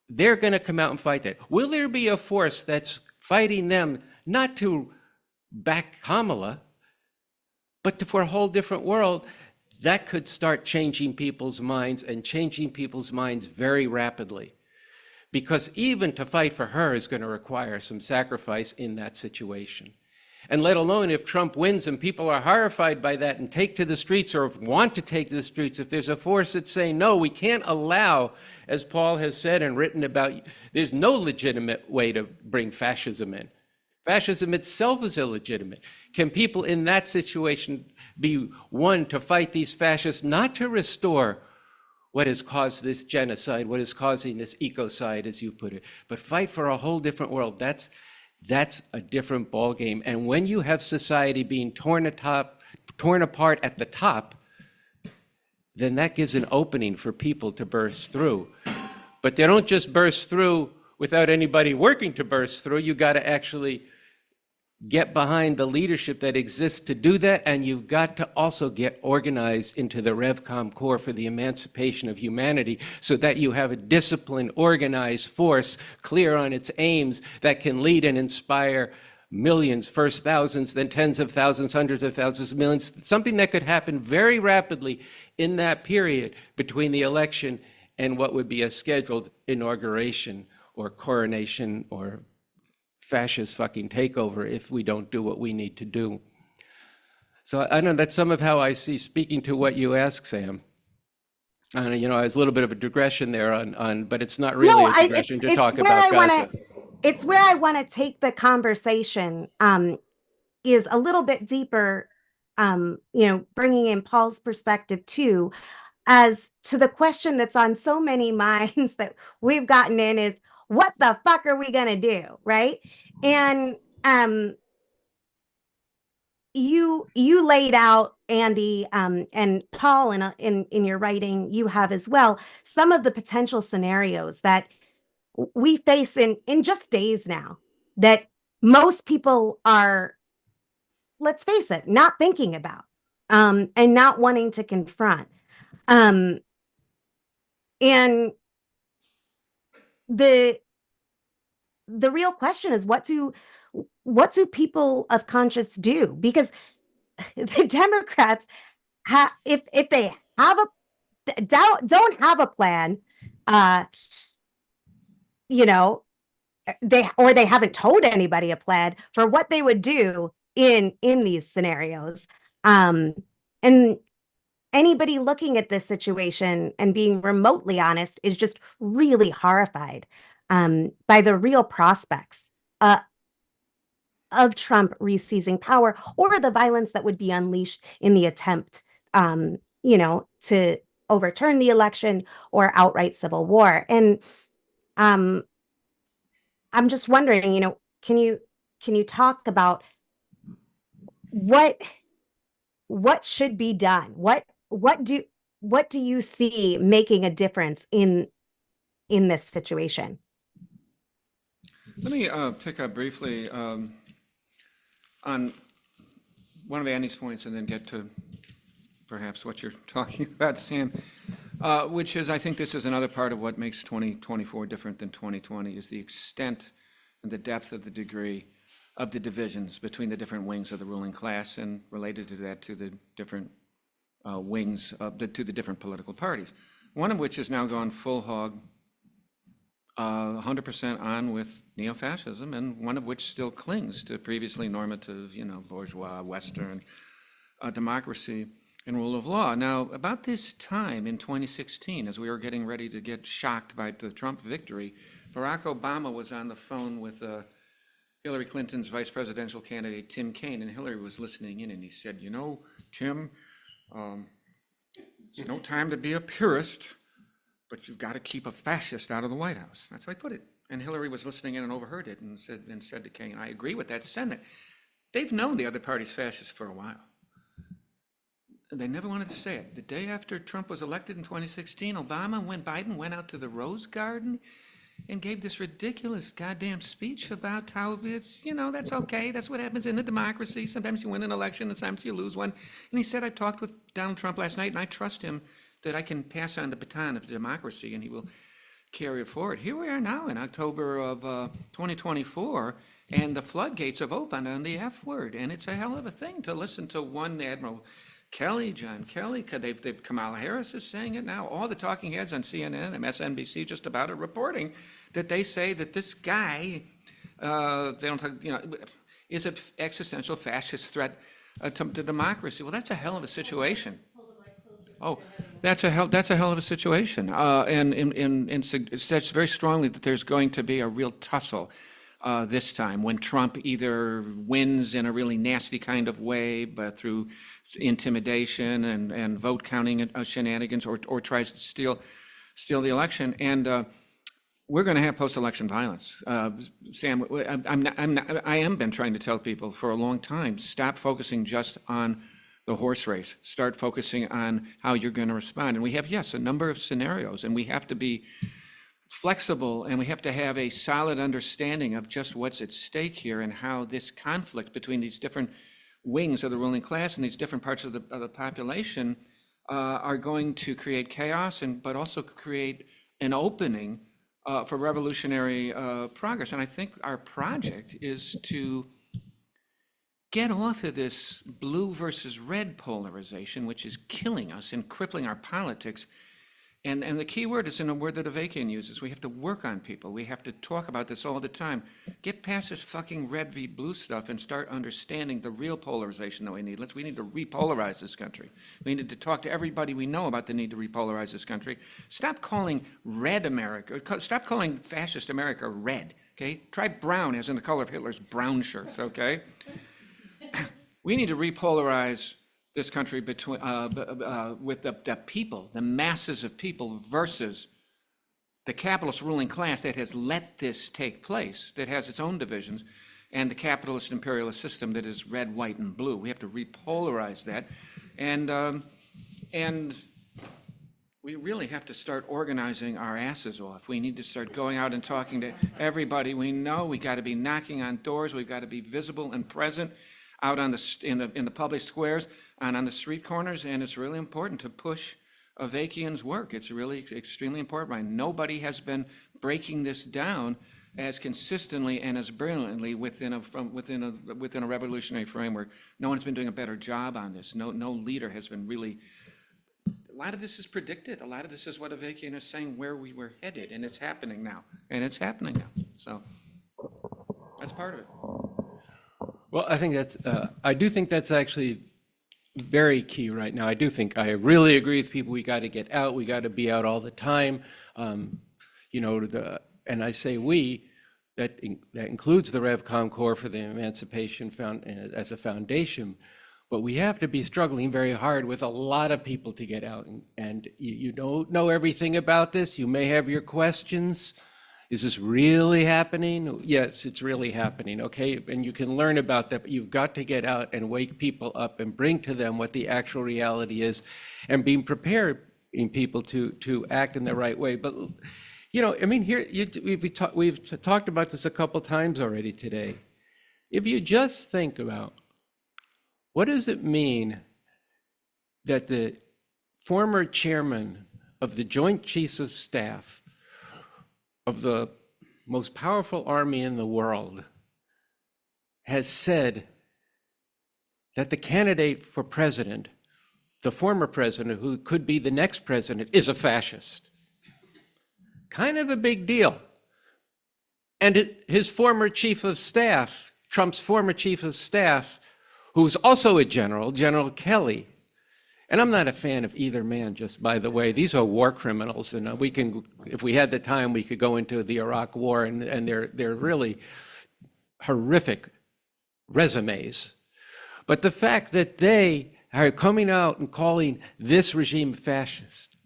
They're going to come out and fight that. Will there be a force that's fighting them, not to back Kamala, but for a whole different world? That could start changing people's minds, and changing people's minds very rapidly. Because even to fight for her is going to require some sacrifice in that situation. And let alone if Trump wins and people are horrified by that and take to the streets or want to take to the streets, if there's a force that's saying, no, we can't allow, as Paul has said and written about, there's no legitimate way to bring fascism in. Fascism itself is illegitimate. Can people in that situation be one to fight these fascists, not to restore what has caused this genocide, what is causing this ecocide, as you put it, but fight for a whole different world? That's a different ballgame. And when you have society being torn apart at the top, then that gives an opening for people to burst through. But they don't just burst through without anybody working to burst through. You got to actually get behind the leadership that exists to do that, and you've got to also get organized into the Revcom Corps for the emancipation of humanity so that you have a disciplined, organized force clear on its aims that can lead and inspire millions, first thousands, then tens of thousands, hundreds of thousands, millions, something that could happen very rapidly in that period between the election and what would be a scheduled inauguration or coronation or fascist fucking takeover if we don't do what we need to do. So I know that's some of how I see, speaking to what you ask, Sam. And you know, I was a little bit of a digression there on but it's not really a digression to talk about Gaza. It's where I want to take the conversation, is a little bit deeper, bringing in Paul's perspective too, as to the question that's on so many minds that we've gotten in is, what the fuck are we going to do? Right. And you laid out, Andy, and Paul, in your writing, you have as well, some of the potential scenarios that we face in just days now that most people are, let's face it, not thinking about, and not wanting to confront. And the real question is, what do people of conscience do? Because the Democrats if they have don't have a plan, they haven't told anybody a plan for what they would do in these scenarios. And anybody looking at this situation and being remotely honest is just really horrified by the real prospects of Trump re-seizing power, or the violence that would be unleashed in the attempt, to overturn the election or outright civil war. And I'm just wondering, can you talk about what should be done? What do you see making a difference in this situation? Let me pick up briefly on one of Annie's points and then get to perhaps what you're talking about, Sam, which is, I think this is another part of what makes 2024 different than 2020, is the extent and the depth of the degree of the divisions between the different wings of the ruling class, and related to that, to the different wings to the different political parties. One of which has now gone full hog, 100% on with neo-fascism, and one of which still clings to previously normative, bourgeois, Western democracy and rule of law. Now, about this time in 2016, as we were getting ready to get shocked by the Trump victory, Barack Obama was on the phone with Hillary Clinton's vice presidential candidate, Tim Kaine, and Hillary was listening in, and he said, Tim, it's no time to be a purist, but you've got to keep a fascist out of the White House. That's how I put it. And Hillary was listening in and overheard it and said to Kaine, I agree with that sentiment. They've known the other party's fascist for a while. They never wanted to say it. The day after Trump was elected in 2016, Biden went out to the Rose Garden and gave this ridiculous goddamn speech about how it's, that's okay. That's what happens in a democracy. Sometimes you win an election and sometimes you lose one. And he said, I talked with Donald Trump last night and I trust him that I can pass on the baton of democracy and he will carry it forward. Here we are now in October of 2024, and the floodgates have opened on the F word. And it's a hell of a thing to listen to one Admiral Kelly, John Kelly, Kamala Harris is saying it now. All the talking heads on CNN and MSNBC just about are reporting that they say that this guy, is an existential fascist threat to democracy. Well, that's a hell of a situation. Oh, that's a hell of a situation, and it says very strongly that there's going to be a real tussle this time when Trump either wins in a really nasty kind of way, but through intimidation and vote counting shenanigans, or tries to steal the election, and we're going to have post-election violence. Sam, I am been trying to tell people for a long time, stop focusing just on the horse race. Start focusing on how you're going to respond. And we have, yes, a number of scenarios, and we have to be flexible, and we have to have a solid understanding of just what's at stake here and how this conflict between these different wings of the ruling class and these different parts of the population are going to create chaos, but also create an opening for revolutionary progress. And I think our project is to get off of this blue versus red polarization, which is killing us and crippling our politics. And the key word is in a word that Avakian uses. We have to work on people. We have to talk about this all the time. Get past this fucking red v blue stuff and start understanding the real polarization that we need. We need to repolarize this country. We need to talk to everybody we know about the need to repolarize this country. Stop calling red America, stop calling fascist America red, okay? Try brown as in the color of Hitler's brown shirts, okay? We need to repolarize this country between with the people, the masses of people versus the capitalist ruling class that has let this take place, that has its own divisions, and the capitalist imperialist system that is red, white, and blue. We have to repolarize that, and we really have to start organizing our asses off. We need to start going out and talking to everybody we know. We got to be knocking on doors. We've got to be visible and present out on in the public squares and on the street corners, and it's really important to push Avakian's work. It's really extremely important. Right? Nobody has been breaking this down as consistently and as brilliantly within a revolutionary framework. No one's been doing a better job on this. No leader has been really. A lot of this is predicted. A lot of this is what Avakian is saying where we were headed, and it's happening now. So that's part of it. Well, I do think that's actually very key right now. I really agree with people. We got to get out. We got to be out all the time. And I say we, that includes the RevCom Corps for the Emancipation as a foundation. But we have to be struggling very hard with a lot of people to get out. And you don't know everything about this. You may have your questions. Is this really happening? Yes, it's really happening, okay? And you can learn about that, but you've got to get out and wake people up and bring to them what the actual reality is and being prepared in people to act in the right way. But, here, we've talked about this a couple times already today. If you just think about what does it mean that the former chairman of the Joint Chiefs of Staff of the most powerful army in the world has said that the candidate for president, the former president who could be the next president, is a fascist. Kind of a big deal. And his former chief of staff, Trump's former chief of staff, who's also a general, General Kelly. And I'm not a fan of either man, just by the way. These are war criminals, and we can, if we had the time, we could go into the Iraq War, and they're really horrific resumes. But the fact that they are coming out and calling this regime fascist,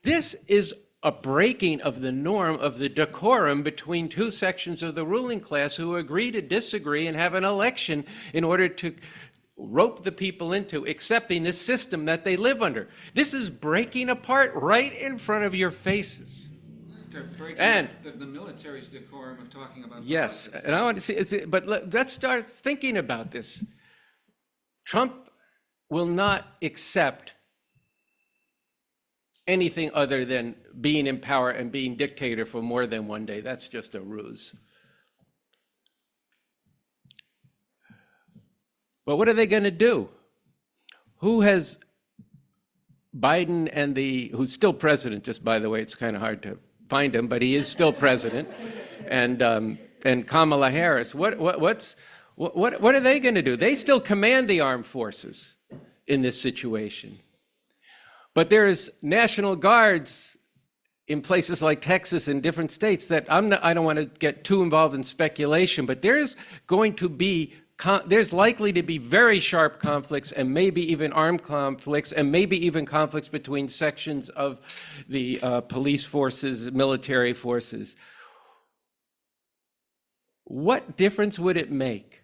this is a breaking of the norm of the decorum between two sections of the ruling class who agree to disagree and have an election in order to rope the people into accepting the system that they live under. This is breaking apart right in front of your faces. They're breaking And the military's decorum of talking about yes, politics. and I want to see, but let's start thinking about this. Trump will not accept anything other than being in power and being dictator for more than one day. That's just a ruse. But what are they going to do? Who has Biden and who's still president, just by the way, it's kind of hard to find him, but he is still president, and Kamala Harris, what are they going to do? They still command the armed forces in this situation. But there's National Guards in places like Texas and different states that I don't want to get too involved in speculation, but there's likely to be very sharp conflicts and maybe even armed conflicts and maybe even conflicts between sections of the police forces, military forces. What difference would it make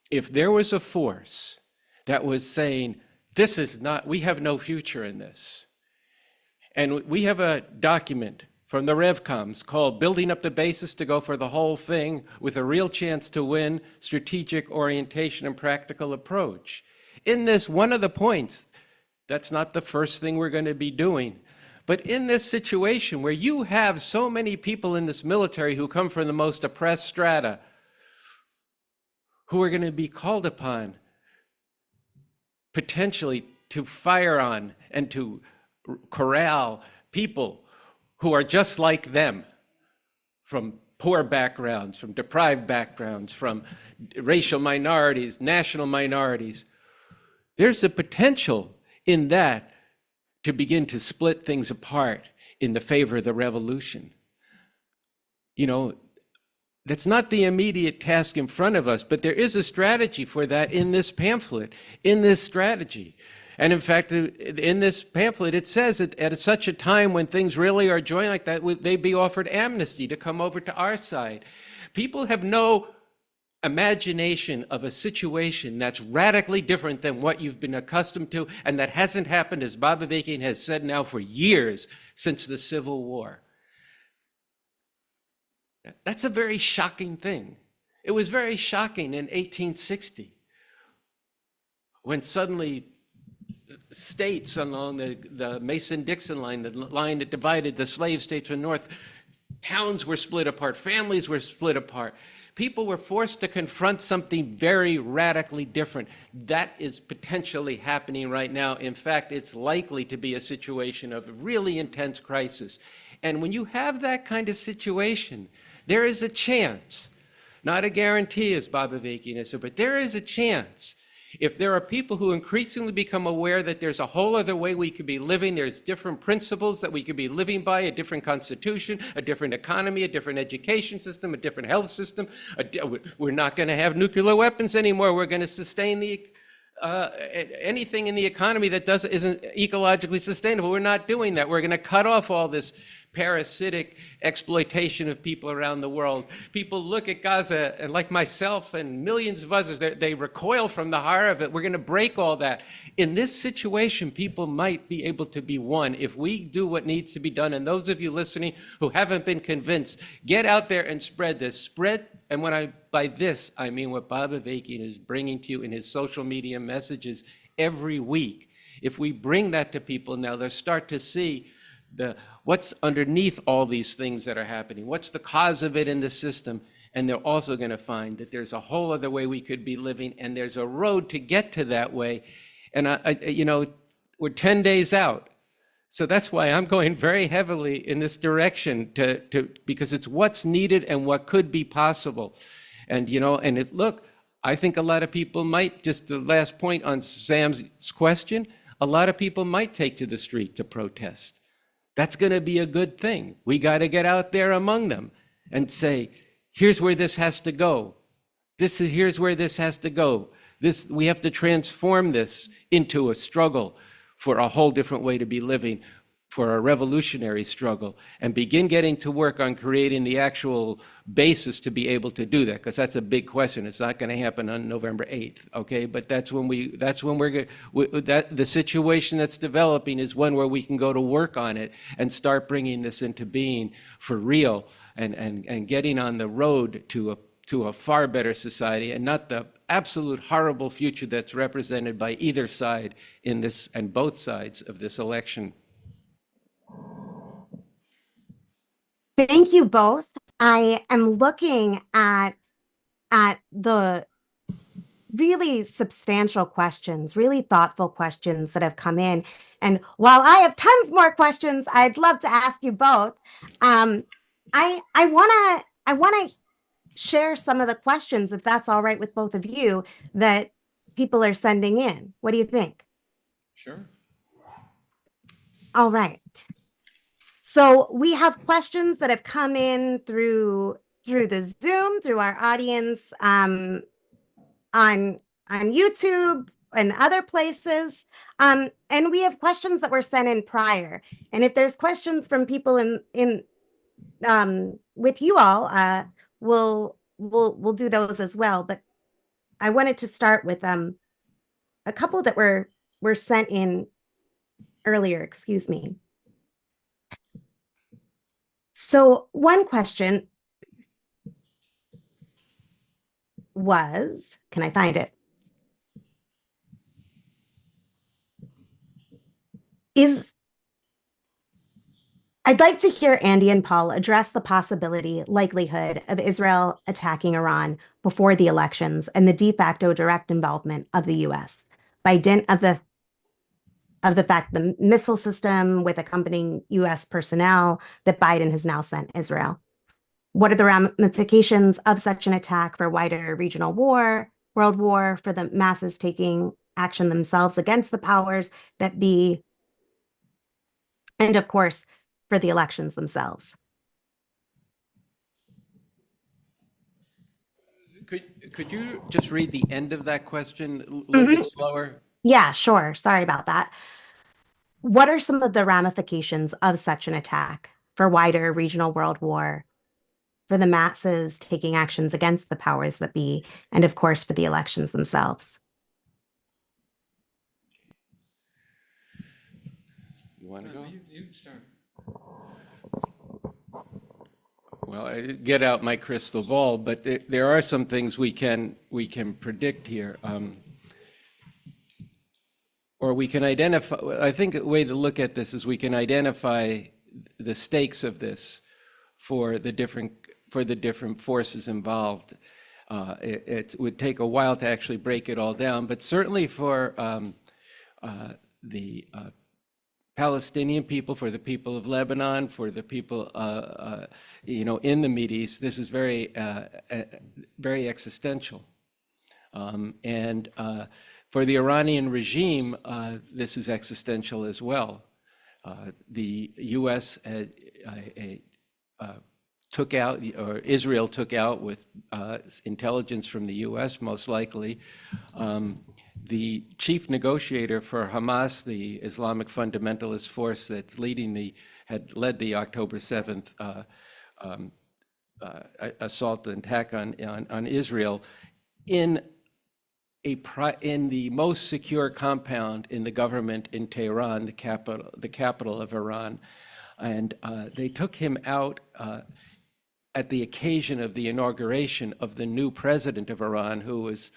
if there was a force that was saying, we have no future in this? And we have a document from the Revcoms called Building Up the Basis to Go for the Whole Thing with a Real Chance to Win, Strategic Orientation and Practical Approach. In this, one of the points, that's not the first thing we're going to be doing, but in this situation where you have so many people in this military who come from the most oppressed strata, who are going to be called upon potentially to fire on and to corral people who are just like them, from poor backgrounds, from deprived backgrounds, from racial minorities, national minorities. There's a potential in that to begin to split things apart in the favor of the revolution. You know, that's not the immediate task in front of us, but there is a strategy for that in this pamphlet, in this strategy. And in fact, in this pamphlet, it says that at such a time when things really are joined like that, they'd be offered amnesty to come over to our side. People have no imagination of a situation that's radically different than what you've been accustomed to, and that hasn't happened, as Bob Avakian has said now, for years since the Civil War. That's a very shocking thing. It was very shocking in 1860 when suddenly states along the Mason-Dixon line, the line that divided the slave states from the North, towns were split apart, families were split apart. People were forced to confront something very radically different. That is potentially happening right now. In fact, it's likely to be a situation of really intense crisis. And when you have that kind of situation, there is a chance, not a guarantee as Bob Avakian has said, but there is a chance. If there are people who increasingly become aware that there's a whole other way we could be living, there's different principles that we could be living by, a different constitution, a different economy, a different education system, a different health system. We're not going to have nuclear weapons anymore. We're going to sustain the anything in the economy that isn't ecologically sustainable. We're not doing that. We're going to cut off all this parasitic exploitation of people around the world. People look at Gaza, and like myself and millions of others, they recoil from the horror of it. We're going to break all that. In this situation, people might be able to be one if we do what needs to be done. And those of you listening who haven't been convinced, get out there and spread this. Spread, and by this, I mean what Bob Avakian is bringing to you in his social media messages every week. If we bring that to people now, they'll start to see what's underneath all these things that are happening, what's the cause of it in the system, and they're also going to find that there's a whole other way we could be living, and there's a road to get to that way. And we're 10 days out, so that's why I'm going very heavily in this direction because it's what's needed and what could be possible. And look, I think a lot of people might, just the last point on Sam's question, a lot of people might take to the street to protest. That's going to be a good thing. We got to get out there among them and say, here's where this has to go. Here's where this has to go. We have to transform this into a struggle for a whole different way to be living, for a revolutionary struggle, and begin getting to work on creating the actual basis to be able to do that, because that's a big question. It's not going to happen on November 8th, okay? But the situation that's developing is one where we can go to work on it and start bringing this into being for real, and getting on the road to a far better society, and not the absolute horrible future that's represented by either side in this, and both sides of this election. Thank you both. I am looking at the really substantial questions, really thoughtful questions that have come in. And while I have tons more questions, I'd love to ask you both. I wanna share some of the questions, if that's all right with both of you, that people are sending in. What do you think? Sure. All right. So we have questions that have come in through the Zoom, through our audience, on YouTube and other places. And we have questions that were sent in prior. And if there's questions from people in with you all, we'll do those as well. But I wanted to start with a couple that were sent in earlier, excuse me. So one question was, can I find it? I'd like to hear Andy and Paul address the possibility, likelihood of Israel attacking Iran before the elections and the de facto direct involvement of the US by dint of the fact the missile system with accompanying US personnel that Biden has now sent Israel. What are the ramifications of such an attack for wider regional world war, for the masses taking action themselves against the powers that be, and of course, for the elections themselves? Could you just read the end of that question a little bit slower? Yeah, sure. Sorry about that. What are some of the ramifications of such an attack for wider regional world war, for the masses taking actions against the powers that be, and of course, for the elections themselves? You want to go? You start. Well, I get out my crystal ball, but there are some things we can predict here, or we can identify. I think a way to look at this is we can identify the stakes of this for the different forces involved. It would take a while to actually break it all down, but certainly for the Palestinian people, for the people of Lebanon, for the people, in the Mideast, this is very, very existential. And for the Iranian regime, this is existential as well. The U.S. took out, or Israel took out with intelligence from the U.S. most likely, the chief negotiator for Hamas, the Islamic fundamentalist force that's had led the October 7th assault and attack on Israel, in the most secure compound in the government in Tehran, the capital of Iran, and they took him out at the occasion of the inauguration of the new president of Iran, who was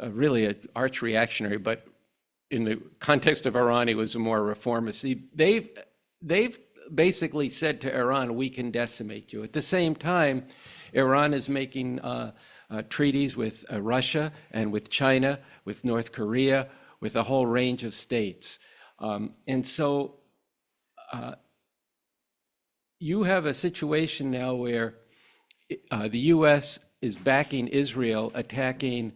really an arch reactionary, but in the context of Iran, he was a more reformist. They've basically said to Iran, we can decimate you. At the same time, Iran is making treaties with Russia and with China, with North Korea, with a whole range of states. And so you have a situation now where the US is backing Israel, attacking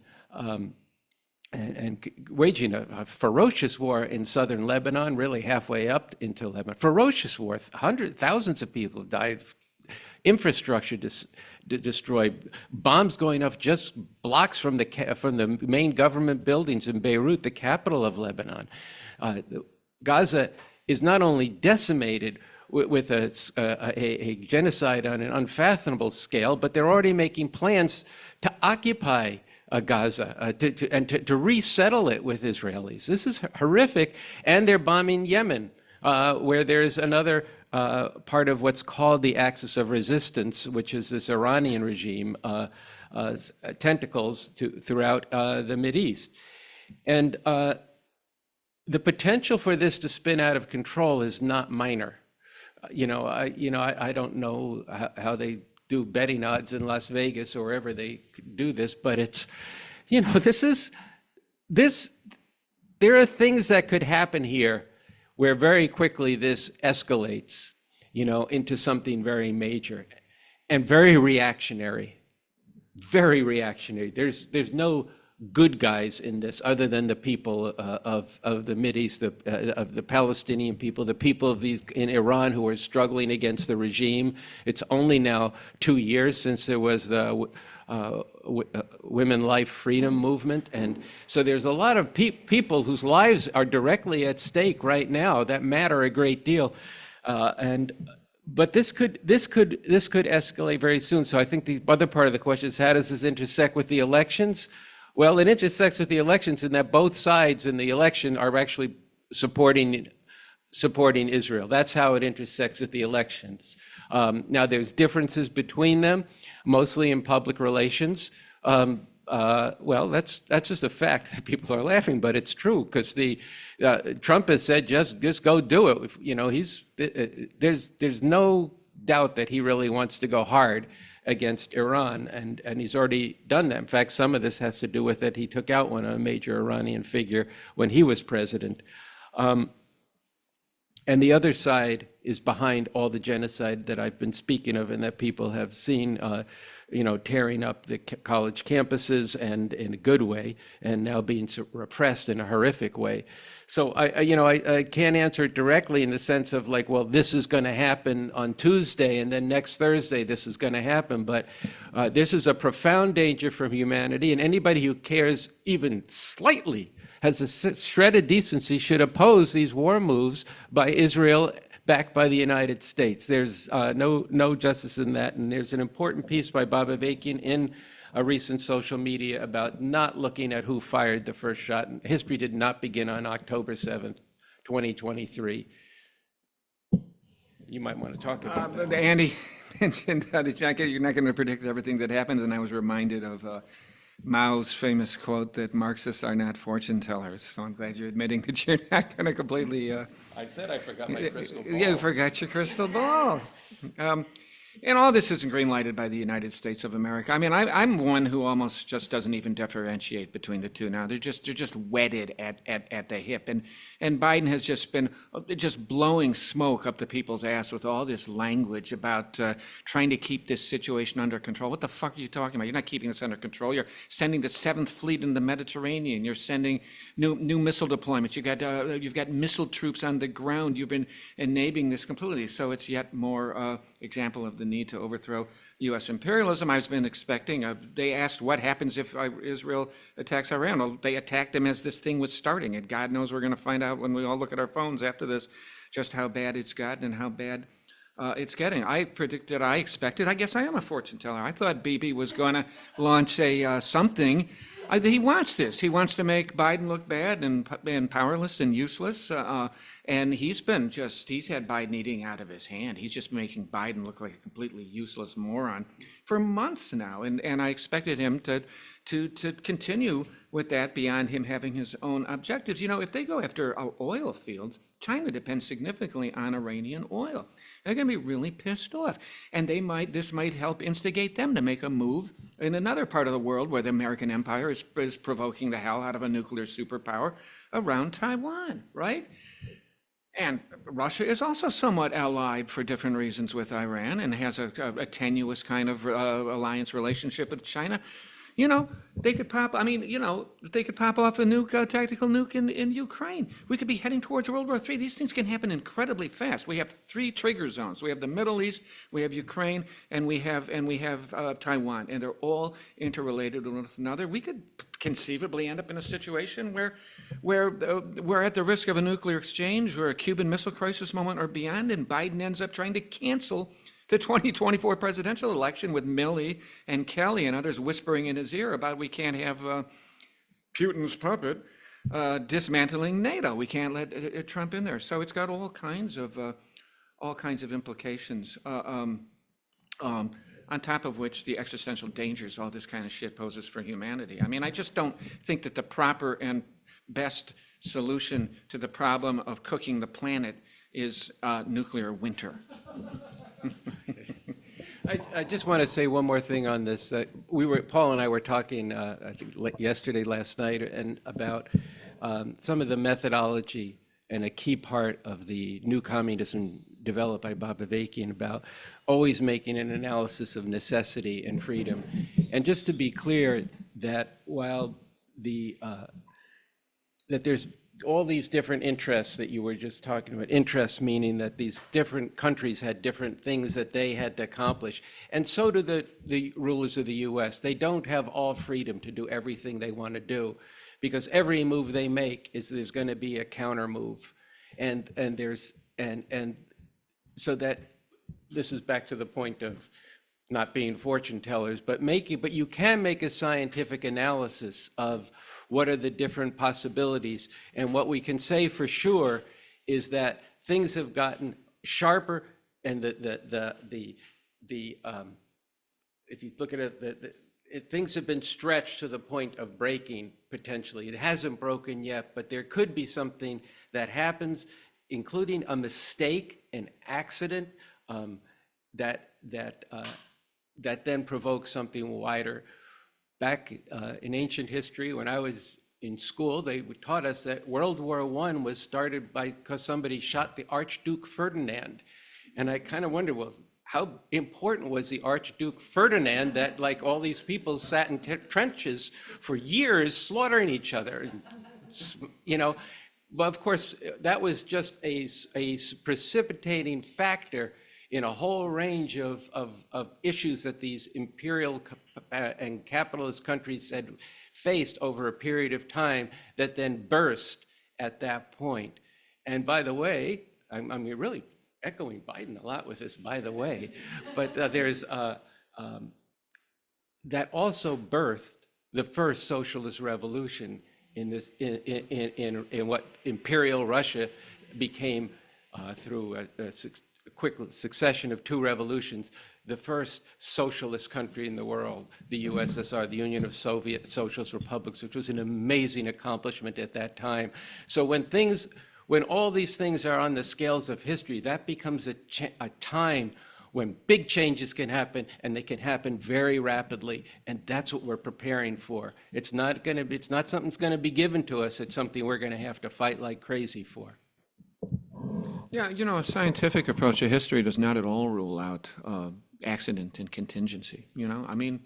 and waging a ferocious war in southern Lebanon, really halfway up into Lebanon. Ferocious war, thousands of people died, infrastructure destroyed, bombs going off just blocks from the main government buildings in Beirut, the capital of Lebanon. Gaza is not only decimated with a genocide on an unfathomable scale, but they're already making plans to occupy Gaza, to resettle it with Israelis. This is horrific. And they're bombing Yemen, where there's another part of what's called the axis of resistance, which is this Iranian regime, tentacles throughout the Mideast. And the potential for this to spin out of control is not minor. I don't know how they do betting odds in Las Vegas or wherever they do this, but it's, there are things that could happen here where very quickly this escalates, into something very major and very reactionary, very reactionary. There's no good guys in this other than the people of the Mideast, of the Palestinian people, the people in Iran who are struggling against the regime. It's only now 2 years since there was the Women Life Freedom movement, and so there's a lot of people whose lives are directly at stake right now that matter a great deal, but this could escalate very soon. So I think the other part of the question is, how does this intersect with the elections? Well, it intersects with the elections in that both sides in the election are actually supporting supporting Israel. That's how it intersects with the elections. Now, there's differences between them, mostly in public relations. Well, that's just a fact. People are laughing, but it's true because Trump has said just go do it. You know, there's no doubt that he really wants to go hard against Iran, and he's already done that. In fact, some of this has to do with it. He took out a major Iranian figure when he was president. And the other side is behind all the genocide that I've been speaking of and that people have seen, tearing up the college campuses and in a good way, and now being repressed in a horrific way. So I can't answer it directly in the sense of like, well, this is going to happen on Tuesday, and then next Thursday this is going to happen. But this is a profound danger for humanity, and anybody who cares even slightly has a shred of decency should oppose these war moves by Israel backed by the United States. There's no justice in that. And there's an important piece by Bob Avakian in a recent social media about not looking at who fired the first shot. And history did not begin on October 7th, 2023. You might want to talk about that. Andy mentioned you're not going to predict everything that happens, and I was reminded of Mao's famous quote that Marxists are not fortune tellers. So I'm glad you're admitting that you're not going to completely. I said I forgot my crystal ball. You forgot your crystal ball. And all this isn't green-lighted by the United States of America. I mean, I'm one who almost just doesn't even differentiate between the two now. They're just wedded at the hip. And Biden has just been just blowing smoke up the people's ass with all this language about trying to keep this situation under control. What the fuck are you talking about? You're not keeping this under control. You're sending the 7th Fleet in the Mediterranean. You're sending new missile deployments. You've got missile troops on the ground. You've been enabling this completely. So it's yet more example of the need to overthrow U.S. imperialism. I've been expecting, they asked what happens if Israel attacks Iran. Well, they attacked them as this thing was starting, and God knows we're going to find out when we all look at our phones after this just how bad it's gotten and how bad it's getting. I expected, I guess I am a fortune teller. I thought Bibi was going to launch a something. He wants this. He wants to make Biden look bad and powerless and useless. And he's had Biden eating out of his hand. He's just making Biden look like a completely useless moron for months now. And I expected him to continue with that beyond him having his own objectives. You know, if they go after oil fields, China depends significantly on Iranian oil. They're going to be really pissed off. And this might help instigate them to make a move in another part of the world where the American empire is provoking the hell out of a nuclear superpower around Taiwan, right? And Russia is also somewhat allied for different reasons with Iran and has a tenuous kind of alliance relationship with China. You know, they could pop off a tactical nuke in Ukraine. We could be heading towards World War III. These things can happen incredibly fast. We have 3 trigger zones. We have the Middle East, we have Ukraine, and we have Taiwan, and they're all interrelated with one another. We could conceivably end up in a situation where we're at the risk of a nuclear exchange or a Cuban Missile Crisis moment or beyond, and Biden ends up trying to cancel the 2024 presidential election with Milley and Kelly and others whispering in his ear about we can't have Putin's puppet dismantling NATO. We can't let Trump in there. So it's got all kinds of implications. On top of which the existential dangers all this kind of shit poses for humanity. I mean, I just don't think that the proper and best solution to the problem of cooking the planet is nuclear winter. I just want to say one more thing on this. Paul and I were talking, I think last night, and about some of the methodology and a key part of the new communism developed by Bob Avakian about always making an analysis of necessity and freedom. And just to be clear, that while that there's all these different interests that you were just talking about, interests meaning that these different countries had different things that they had to accomplish. And so do the rulers of the US. They don't have all freedom to do everything they want to do, because every move they make there's going to be a counter move. And so that this is back to the point of not being fortune tellers, but you can make a scientific analysis of what are the different possibilities. And what we can say for sure is that things have gotten sharper, and if you look at it, things have been stretched to the point of breaking potentially. It hasn't broken yet, but there could be something that happens, including a mistake, an accident, that then provokes something wider. Back in ancient history, when I was in school, they taught us that World War I was started because somebody shot the Archduke Ferdinand. And I kind of wonder, well, how important was the Archduke Ferdinand that like all these people sat in trenches for years slaughtering each other, you know? But of course, that was just a precipitating factor in a whole range of issues that these imperial and capitalist countries had faced over a period of time that then burst at that point. And by the way, I'm really echoing Biden a lot with this, by the way, but there's that also birthed the first socialist revolution in this in what imperial Russia became through a quick succession of two revolutions, the first socialist country in the world, the USSR, the Union of Soviet Socialist Republics, which was an amazing accomplishment at that time. So when all these things are on the scales of history, that becomes a time when big changes can happen, and they can happen very rapidly, and that's what we're preparing for. It's not something that's going to be given to us. It's something we're going to have to fight like crazy for. Yeah, you know, a scientific approach to history does not at all rule out accident and contingency. You know, I mean,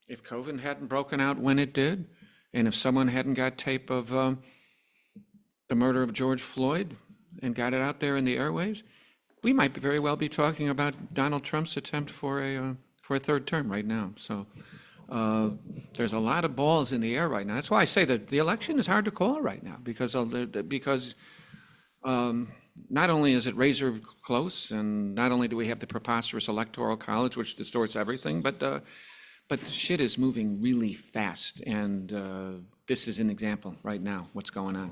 if COVID hadn't broken out when it did, and if someone hadn't got tape of the murder of George Floyd and got it out there in the airwaves, we might very well be talking about Donald Trump's attempt for a third term right now. So there's a lot of balls in the air right now. That's why I say that the election is hard to call right now, because not only is it razor close, and not only do we have the preposterous electoral college, which distorts everything, but the shit is moving really fast, and this is an example right now, what's going on.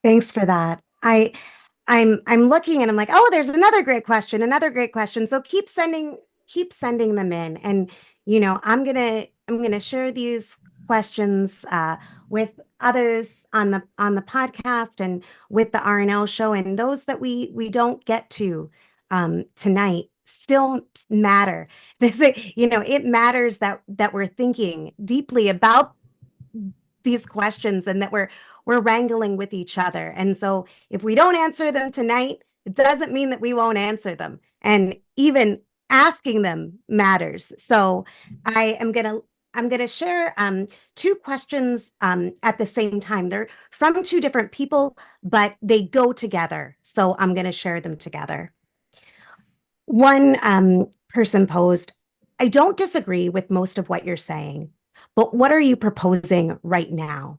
Thanks for that. I'm looking and I'm like, oh, there's another great question, another great question. So keep sending them in. And I'm gonna share these questions with others on the podcast and with the RNL show, and those that we don't get to tonight still matter. It matters that we're thinking deeply about these questions, and that we're wrangling with each other. And so if we don't answer them tonight, it doesn't mean that we won't answer them. And even asking them matters. So I'm gonna share two questions at the same time. They're from two different people, but they go together. So I'm gonna share them together. One person posed, I don't disagree with most of what you're saying, but what are you proposing right now?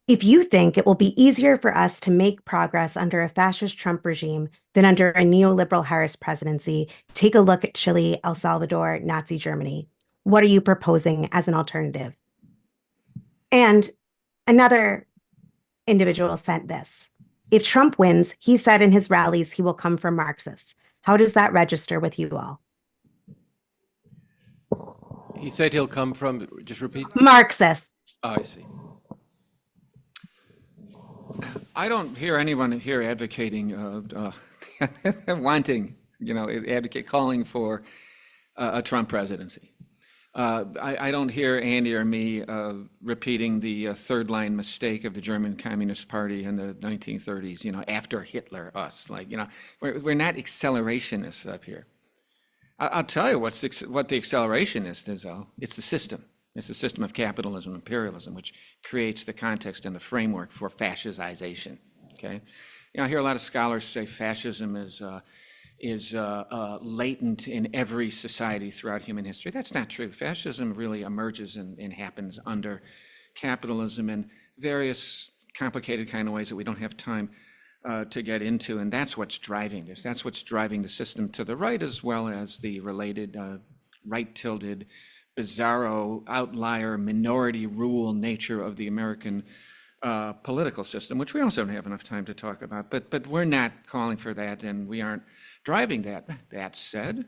If you think it will be easier for us to make progress under a fascist Trump regime than under a neoliberal Harris presidency, take a look at Chile, El Salvador, Nazi Germany. What are you proposing as an alternative? And another individual sent this. If Trump wins, he said in his rallies he will come from Marxists. How does that register with you all? He said he'll come from, just repeat? Marxists. Oh, I see. I don't hear anyone here advocating, calling for a Trump presidency. I don't hear Andy or me repeating the third line mistake of the German Communist Party in the 1930s, after Hitler, us. We're not accelerationists up here. I'll tell you what the accelerationist is, though. It's the system. It's the system of capitalism and imperialism, which creates the context and the framework for fascization. Okay, I hear a lot of scholars say fascism is latent in every society throughout human history. That's not true. Fascism really emerges and happens under capitalism in various complicated kind of ways that we don't have time to get into, and that's what's driving this. That's what's driving the system to the right, as well as the related right-tilted, bizarro, outlier, minority rule nature of the American political system, which we also don't have enough time to talk about. But we're not calling for that, and we aren't driving that. That said,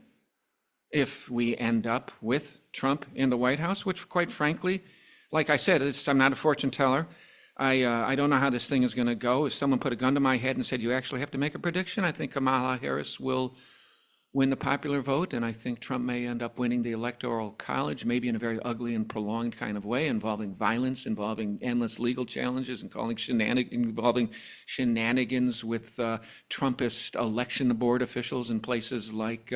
if we end up with Trump in the White House, which quite frankly, like I said, I'm not a fortune teller. I don't know how this thing is going to go. If someone put a gun to my head and said, you actually have to make a prediction, I think Kamala Harris will win the popular vote, and I think Trump may end up winning the electoral college, maybe in a very ugly and prolonged kind of way, involving violence, involving endless legal challenges, and involving shenanigans with Trumpist election board officials in places like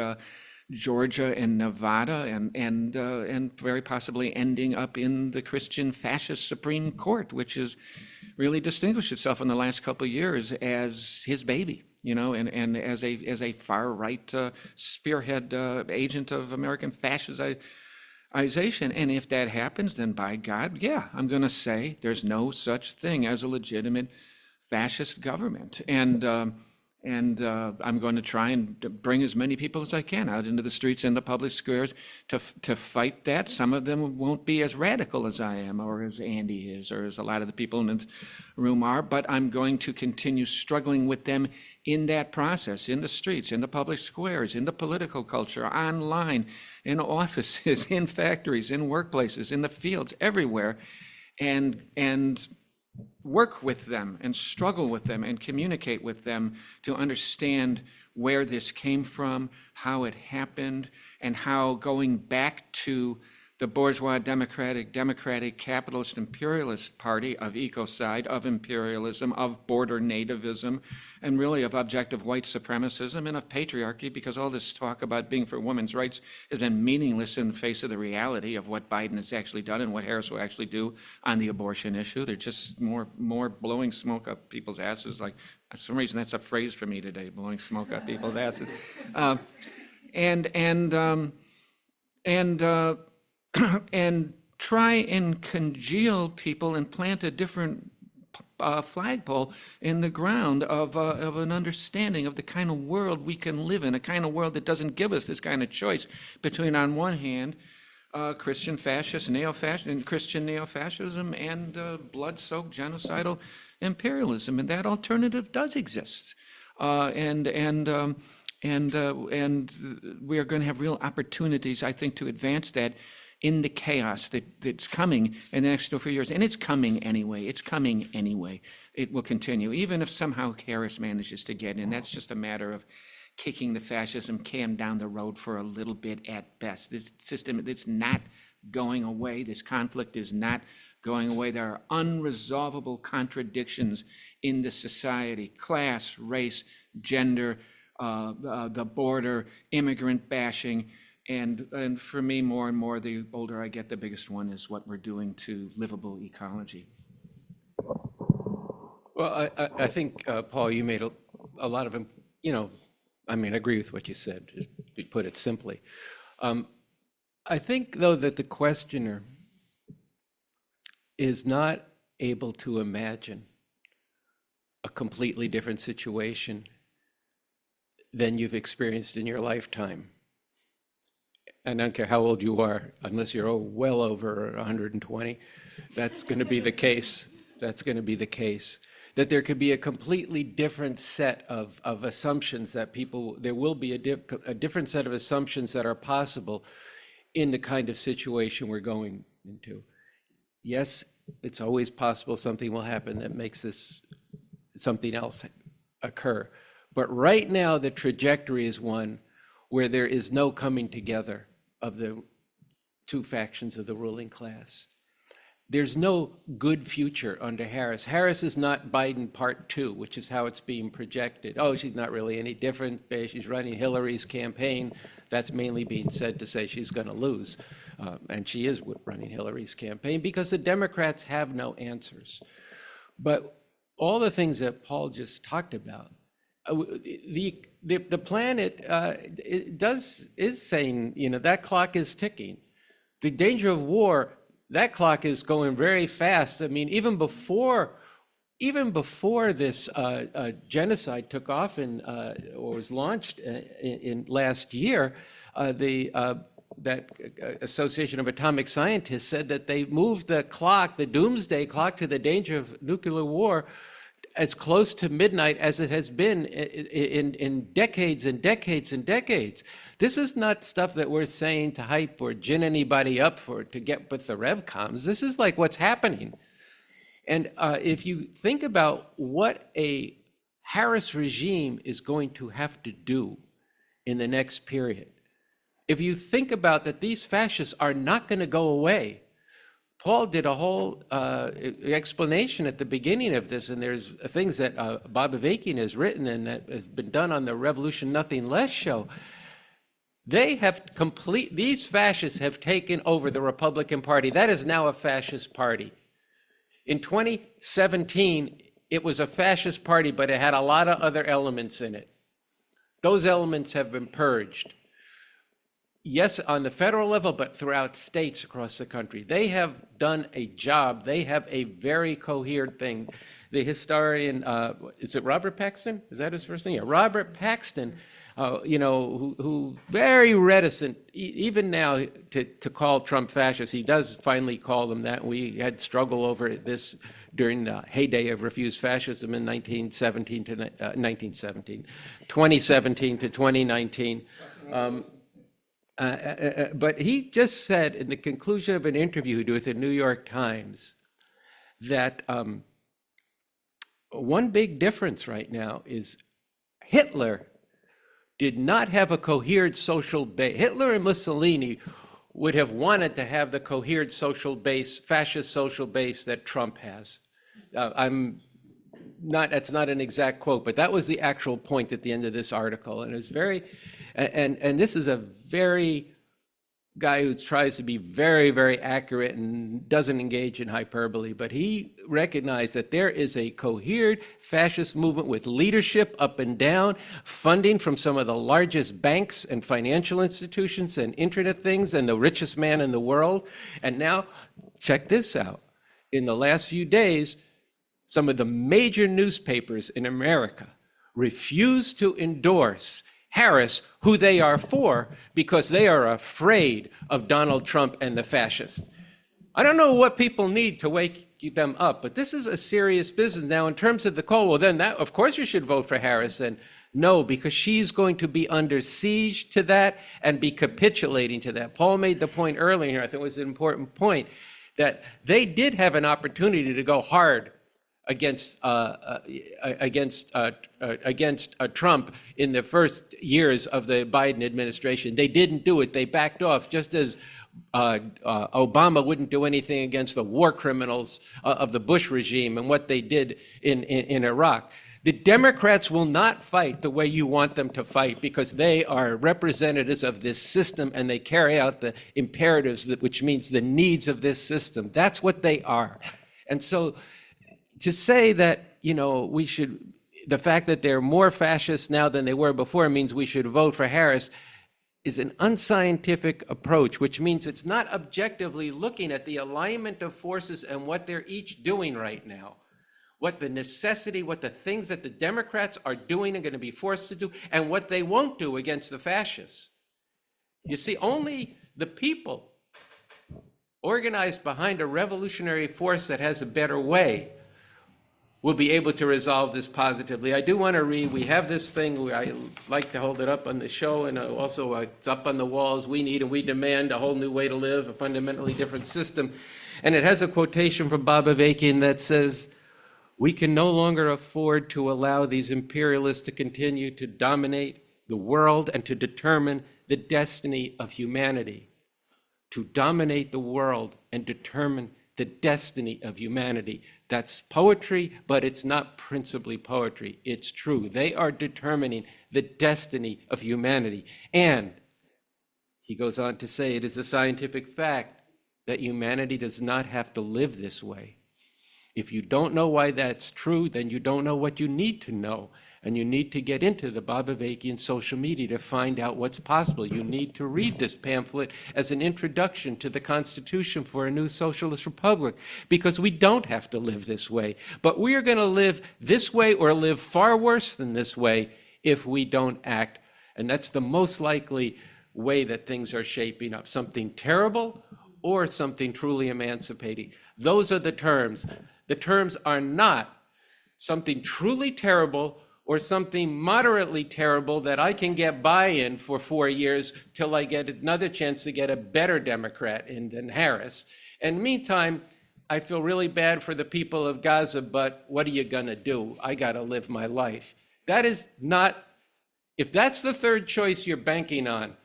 Georgia and Nevada, and very possibly ending up in the Christian fascist Supreme Court, which has really distinguished itself in the last couple of years as his baby, and as a far right spearhead agent of American fascism. And if that happens, then by God, yeah, I'm going to say there's no such thing as a legitimate fascist government. And I'm going to try and bring as many people as I can out into the streets and the public squares to fight that. Some of them won't be as radical as I am, or as Andy is, or as a lot of the people in this room are, but I'm going to continue struggling with them in that process, in the streets, in the public squares, in the political culture, online, in offices, in factories, in workplaces, in the fields, everywhere, and work with them and struggle with them and communicate with them to understand where this came from, how it happened, and how going back to the bourgeois democratic capitalist imperialist party of ecocide, of imperialism, of border nativism, and really of objective white supremacism and of patriarchy, because all this talk about being for women's rights has been meaningless in the face of the reality of what Biden has actually done and what Harris will actually do on the abortion issue. They're just more blowing smoke up people's asses. Like, for some reason, that's a phrase for me today, blowing smoke up people's asses. And try and congeal people and plant a different flagpole in the ground of an understanding of the kind of world we can live in, a kind of world that doesn't give us this kind of choice between, on one hand, Christian fascist, Christian neo-fascism, and blood-soaked genocidal imperialism, and that alternative does exist, and we are going to have real opportunities, I think, to advance that in the chaos that's coming in the next 2 or 3 years. And it's coming anyway. It will continue, even if somehow Harris manages to get in. That's just a matter of kicking the fascism can down the road for a little bit at best. This system, it's not going away. This conflict is not going away. There are unresolvable contradictions in the society: class, race, gender, the border, immigrant bashing. And for me, more and more, the older I get, the biggest one is what we're doing to livable ecology. Well, I think, Paul, you made a lot of, I agree with what you said, to put it simply. I think, though, that the questioner is not able to imagine a completely different situation than you've experienced in your lifetime. And I don't care how old you are, unless you're well over 120, that's going to be the case. That there could be a completely different set of assumptions that there will be a different set of assumptions that are possible in the kind of situation we're going into. Yes, it's always possible something will happen that makes something else occur. But right now, the trajectory is one where there is no coming together of the two factions of the ruling class. There's no good future under Harris. Harris is not Biden part 2, which is how it's being projected. Oh, she's not really any different. She's running Hillary's campaign. That's mainly being said to say she's going to lose. And she is running Hillary's campaign because the Democrats have no answers. But all the things that Paul just talked about, the planet is saying, that clock is ticking. The danger of war, that clock is going very fast. Even before this genocide took off or was launched in last year, the Association of Atomic Scientists said that they moved the clock, the doomsday clock, to the danger of nuclear war as close to midnight as it has been in decades and decades and decades. This is not stuff that we're saying to hype or gin anybody up to get with the revcoms. This is like what's happening. And if you think about what a Harris regime is going to have to do in the next period, if you think about that these fascists are not going to go away. Paul did a whole explanation at the beginning of this, and there's things that Bob Avakian has written and that has been done on the Revolution Nothing Less show. These fascists have taken over the Republican Party. That is now a fascist party. In 2017, it was a fascist party, but it had a lot of other elements in it. Those elements have been purged. Yes, on the federal level, but throughout states across the country. They have done a job. They have a very coherent thing. The historian, is it Robert Paxton? Is that his first name? Yeah, Robert Paxton, who very reticent, even now, to call Trump fascist. He does finally call them that. We had struggle over this during the heyday of refused fascism in 2017 to 2019. But he just said in the conclusion of an interview he did with the New York Times that one big difference right now is Hitler did not have a coherent social base. Hitler and Mussolini would have wanted to have the coherent social base, fascist social base that Trump has. That's not an exact quote, but that was the actual point at the end of this article. And it's very, and this is a very guy who tries to be very, very accurate and doesn't engage in hyperbole, but he recognized that there is a coherent fascist movement with leadership up and down, funding from some of the largest banks and financial institutions and internet things and the richest man in the world. And now, check this out. In the last few days, some of the major newspapers in America refuse to endorse Harris, who they are for, because they are afraid of Donald Trump and the fascists. I don't know what people need to wake them up, but this is a serious business. Now, in terms of the call, well, then that, of course you should vote for Harris. And no, because she's going to be under siege to that and be capitulating to that. Paul made the point earlier, I think it was an important point, that they did have an opportunity to go hard against Trump in the first years of the Biden administration. They didn't do it. They backed off, just as Obama wouldn't do anything against the war criminals of the Bush regime and what they did in Iraq. The Democrats will not fight the way you want them to fight because they are representatives of this system and they carry out the imperatives, which means the needs of this system. That's what they are. And so to say that, the fact that they're more fascist now than they were before means we should vote for Harris is an unscientific approach, which means it's not objectively looking at the alignment of forces and what they're each doing right now, what the necessity, what the things that the Democrats are doing and going to be forced to do, and what they won't do against the fascists. You see, only the people organized behind a revolutionary force that has a better way will be able to resolve this positively. I do want to read, we have this thing, I like to hold it up on the show, and also it's up on the walls, we need and we demand a whole new way to live, a fundamentally different system. And it has a quotation from Bob Avakian that says, "We can no longer afford to allow these imperialists to continue to dominate the world and to determine the destiny of humanity." To dominate the world and determine the destiny of humanity. That's poetry, but it's not principally poetry. It's true. They are determining the destiny of humanity. And he goes on to say, it is a scientific fact that humanity does not have to live this way. If you don't know why that's true, then you don't know what you need to know. And you need to get into the Bob Avakian social media to find out what's possible. You need to read this pamphlet as an introduction to the Constitution for a new socialist republic, because we don't have to live this way. But we are going to live this way or live far worse than this way if we don't act. And that's the most likely way that things are shaping up, something terrible or something truly emancipating. Those are the terms. The terms are not something truly terrible or something moderately terrible that I can get buy-in for 4 years till I get another chance to get a better Democrat in than Harris. And meantime, I feel really bad for the people of Gaza, but what are you gonna do? I gotta live my life. That is not, if that's the third choice you're banking on,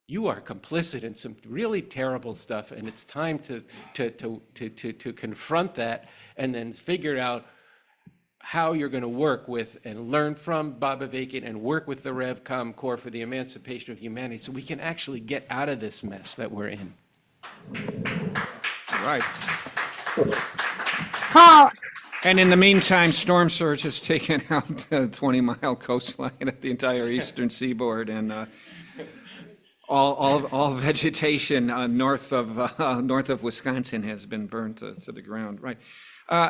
you are complicit in some really terrible stuff, and it's time to confront that and then figure out how you're going to work with and learn from Bob Avakian and work with the RevCom Corps for the emancipation of humanity so we can actually get out of this mess that we're in. Right. Paul, And in the meantime, storm surge has taken out the 20-mile coastline of the entire eastern seaboard, and all vegetation north of Wisconsin has been burned to the ground. Right.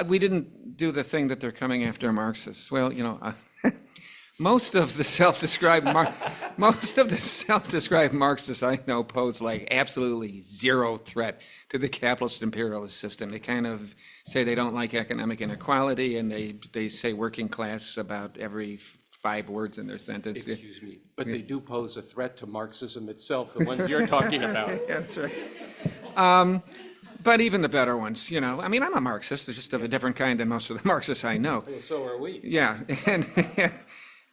We didn't do the thing that they're coming after Marxists. Well, most of the self-described Marxists I know pose like absolutely zero threat to the capitalist imperialist system. They kind of say they don't like economic inequality, and they say working class about every 5 words in their sentence. Excuse me, but they do pose a threat to Marxism itself, the ones you're talking about. That's right. But even the better ones, I mean, I'm a Marxist, just of a different kind than most of the Marxists I know. Well, so are we. Yeah,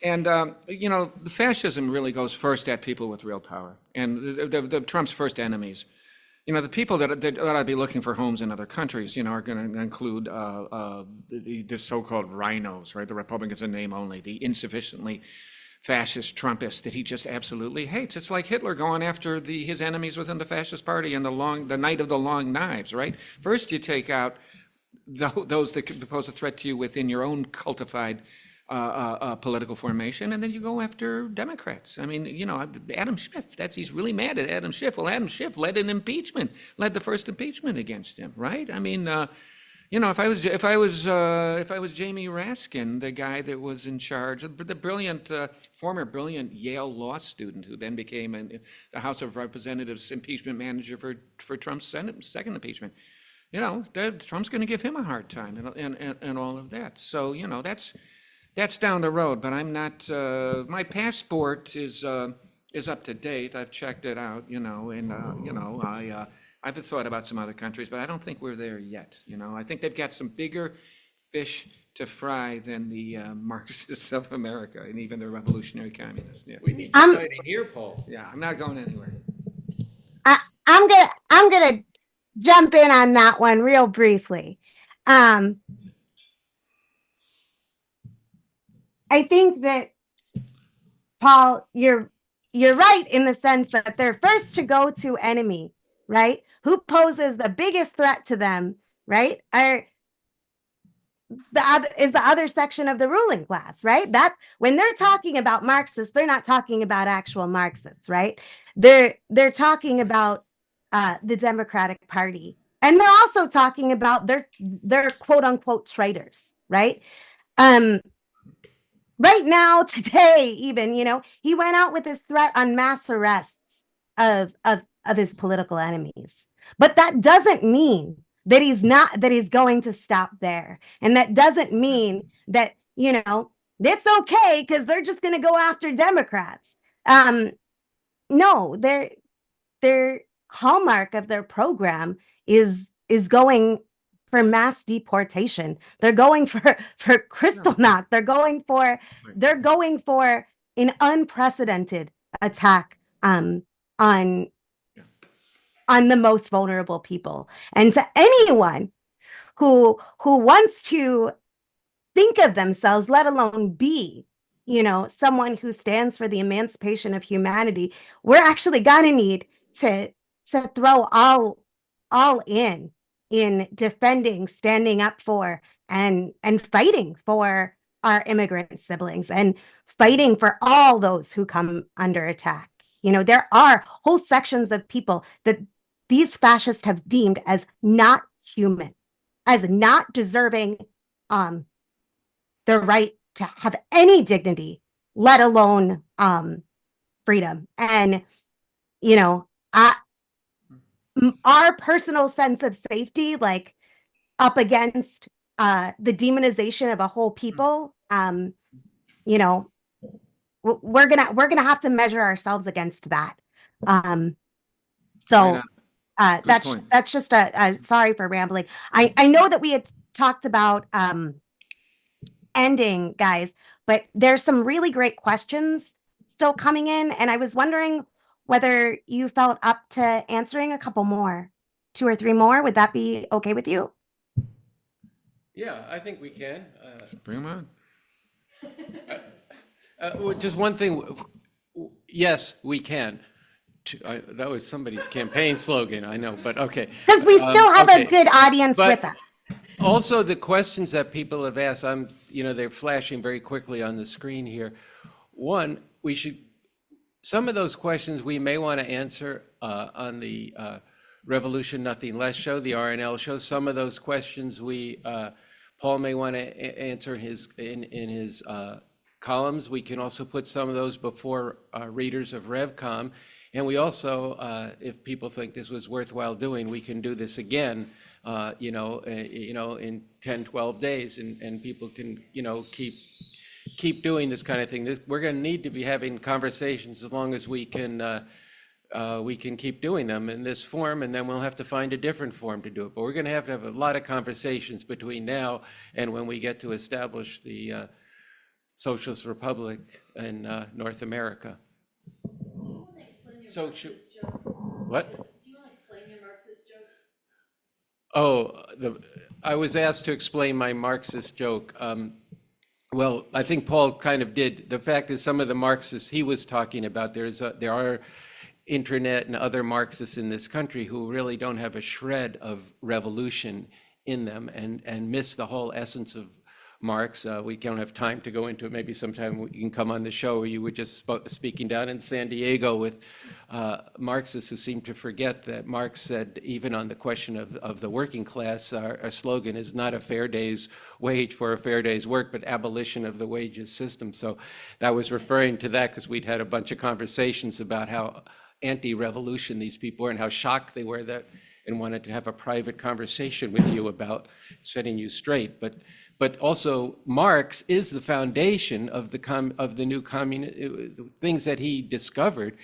and the fascism really goes first at people with real power, and the Trump's first enemies. The people that I'd be looking for homes in other countries, are going to include the so-called rhinos, right? The Republicans in name only, the insufficiently fascist Trumpists that he just absolutely hates. It's like Hitler going after his enemies within the fascist party in the night of the long knives, right? First you take out those that could pose a threat to you within your own cultified political formation, and then you go after Democrats. I mean, Adam Schiff, he's really mad at Adam Schiff. Well, Adam Schiff led the first impeachment against him, right? I mean, if I was Jamie Raskin, the guy that was in charge, the former brilliant Yale law student who then became the House of Representatives impeachment manager for Trump's second impeachment, Trump's going to give him a hard time and all of that. So that's down the road. But I'm not. My passport is up to date. I've checked it out. I've thought about some other countries, but I don't think we're there yet. I think they've got some bigger fish to fry than the Marxists of America and even the revolutionary communists. Yeah. We need you fighting here, Paul. Yeah, I'm not going anywhere. I'm gonna jump in on that one real briefly. I think that, Paul, you're right in the sense that they're first to go to enemy, right? Who poses the biggest threat to them, right? Is the other section of the ruling class, right? That when they're talking about Marxists, they're not talking about actual Marxists, right? They're talking about the Democratic Party, and they're also talking about their quote unquote traitors, right? Right now, today, even, he went out with his threat on mass arrests of his political enemies. But that doesn't mean that he's going to stop there. And that doesn't mean that, it's okay because they're just going to go after Democrats. No, their hallmark of their program is going for mass deportation. They're going for Kristallnacht. They're going for an unprecedented attack on the most vulnerable people. And to anyone who wants to think of themselves, let alone be, someone who stands for the emancipation of humanity, we're actually gonna need to throw all in defending, standing up for, and fighting for our immigrant siblings, and fighting for all those who come under attack. There are whole sections of people that these fascists have deemed as not human, as not deserving the right to have any dignity, let alone freedom. And, you know, I, our personal sense of safety, like up against the demonization of a whole people, you know, we're gonna have to measure ourselves against that. Um, Right so on. Good point. that's just a sorry for rambling. I know that we had talked about ending, guys, but there's some really great questions still coming in, and I was wondering whether you felt up to answering a couple more, 2 or 3 more. Would that be okay with you? Yeah, I think we can. Bring them on. Well, just one thing. Yes, we can. That was somebody's campaign slogan, I know, but okay. Because we still have a Okay. good audience with But us. also the questions that people have asked, they're flashing very quickly on the screen here. One, some of those questions we may want to answer on the Revolution Nothing Less show, the RNL show. Some of those questions Paul may want to answer in his columns. We can also put some of those before readers of RevCom. And we also, if people think this was worthwhile doing, we can do this again, in 10, 12 days, and people can, keep doing this kind of thing. We're going to need to be having conversations as long as we can keep doing them in this form, and then we'll have to find a different form to do it. But we're going to have a lot of conversations between now and when we get to establish the Socialist Republic in North America. So, what? Do you want to explain your Marxist joke? Oh, I was asked to explain my Marxist joke. Well, I think Paul kind of did. The fact is, some of the Marxists he was talking about, there are internet and other Marxists in this country who really don't have a shred of revolution in them and miss the whole essence of Marx. We don't have time to go into it. Maybe sometime you can come on the show, where you were just speaking down in San Diego with Marxists who seem to forget that Marx said, even on the question of the working class, our slogan is not a fair day's wage for a fair day's work, but abolition of the wages system. So that was referring to that, because we'd had a bunch of conversations about how anti-revolution these people were and how shocked they were that, and wanted to have a private conversation with you about setting you straight. But also Marx is the foundation of the new communist. The things that he discovered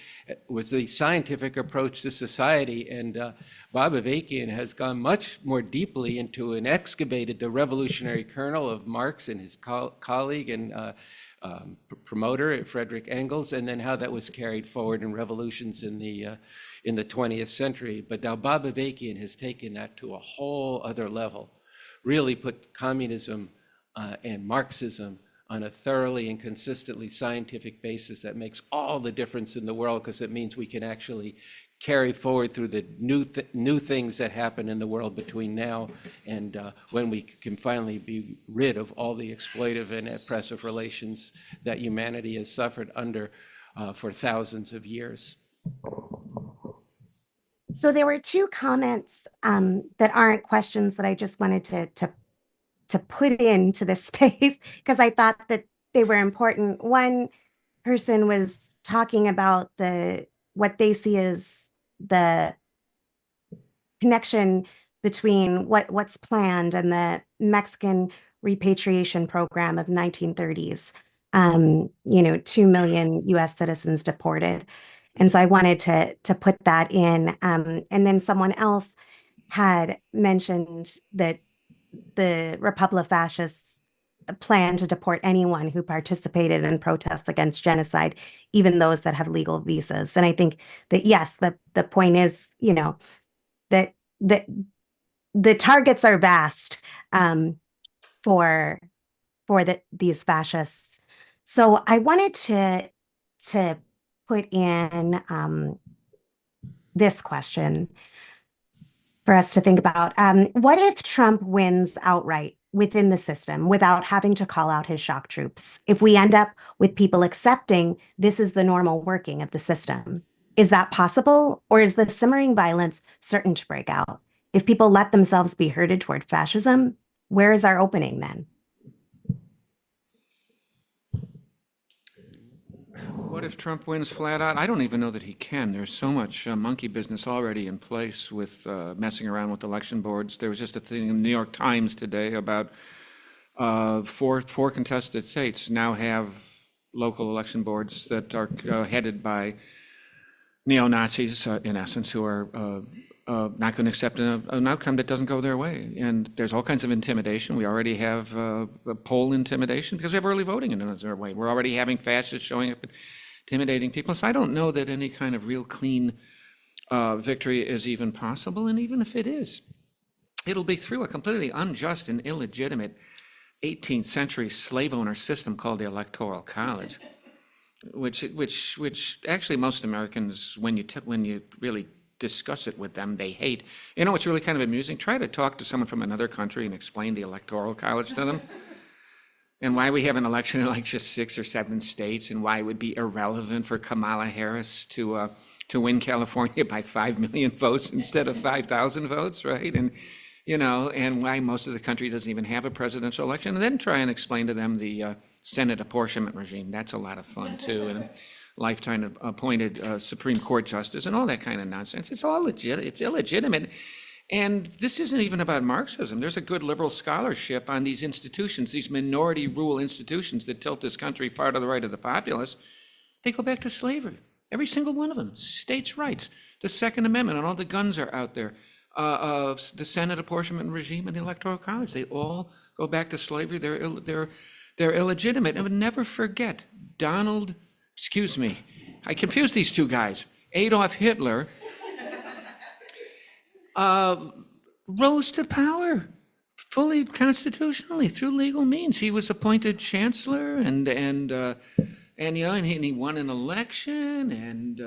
was the scientific approach to society, and Bob Avakian has gone much more deeply into and excavated the revolutionary kernel of Marx and his colleague and promoter Frederick Engels, and then how that was carried forward in revolutions in the 20th century. But now Bob Avakian has taken that to a whole other level, really put communism and Marxism on a thoroughly and consistently scientific basis that makes all the difference in the world, because it means we can actually carry forward through the new things that happen in the world between now and when we can finally be rid of all the exploitive and oppressive relations that humanity has suffered under for thousands of years. So there were 2 comments that aren't questions that I just wanted to put into this space because I thought that they were important. One person was talking about what they see as the connection between what's planned and the Mexican repatriation program of 1930s. 2 million US citizens deported. And so I wanted to put that in. And then someone else had mentioned that the Republic fascists plan to deport anyone who participated in protests against genocide, even those that have legal visas. And I think that, yes, the point is, that the targets are vast for these fascists. So I wanted to put in this question for us to think about. What if Trump wins outright within the system without having to call out his shock troops? If we end up with people accepting this is the normal working of the system, is that possible? Or is the simmering violence certain to break out? If people let themselves be herded toward fascism, where is our opening then? What if Trump wins flat out? I don't even know that he can. There's so much monkey business already in place with messing around with election boards. There was just a thing in the New York Times today about four contested states now have local election boards that are headed by neo-Nazis, in essence, who are not going to accept an outcome that doesn't go their way. And there's all kinds of intimidation. We already have poll intimidation because we have early voting in another way. We're already having fascists showing up and intimidating people. So I don't know that any kind of real clean victory is even possible. And even if it is, it'll be through a completely unjust and illegitimate 18th century slave owner system called the Electoral College, which actually most Americans, when you really discuss it with them, they hate. You know what's really kind of amusing? Try to talk to someone from another country and explain the Electoral College to them, and why we have an election in like just 6 or 7 states, and why it would be irrelevant for Kamala Harris to win California by 5 million votes instead of 5,000 votes, right? And and why most of the country doesn't even have a presidential election, and then try and explain to them the Senate apportionment regime. That's a lot of fun too, and lifetime appointed Supreme Court justice and all that kind of nonsense. It's all legit. It's illegitimate. And this isn't even about Marxism. There's a good liberal scholarship on these institutions, these minority rule institutions that tilt this country far to the right of the populace. They go back to slavery, every single one of them. States' rights, the Second Amendment, and all the guns are out there. The Senate apportionment regime and the Electoral College, they all go back to slavery. They're illegitimate. And I would never forget I confused these two guys. Adolf Hitler rose to power fully constitutionally through legal means. He was appointed chancellor, and he won an election, and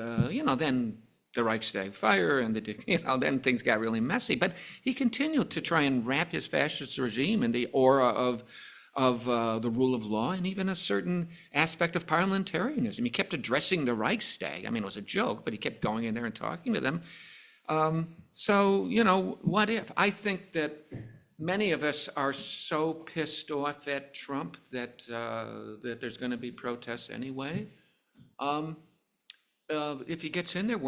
then the Reichstag fire, and then things got really messy. But he continued to try and wrap his fascist regime in the aura of the rule of law, and even a certain aspect of parliamentarianism. He kept addressing the Reichstag. I mean, it was a joke, but he kept going in there and talking to them. What if? I think that many of us are so pissed off at Trump that there's going to be protests anyway. If he gets in there,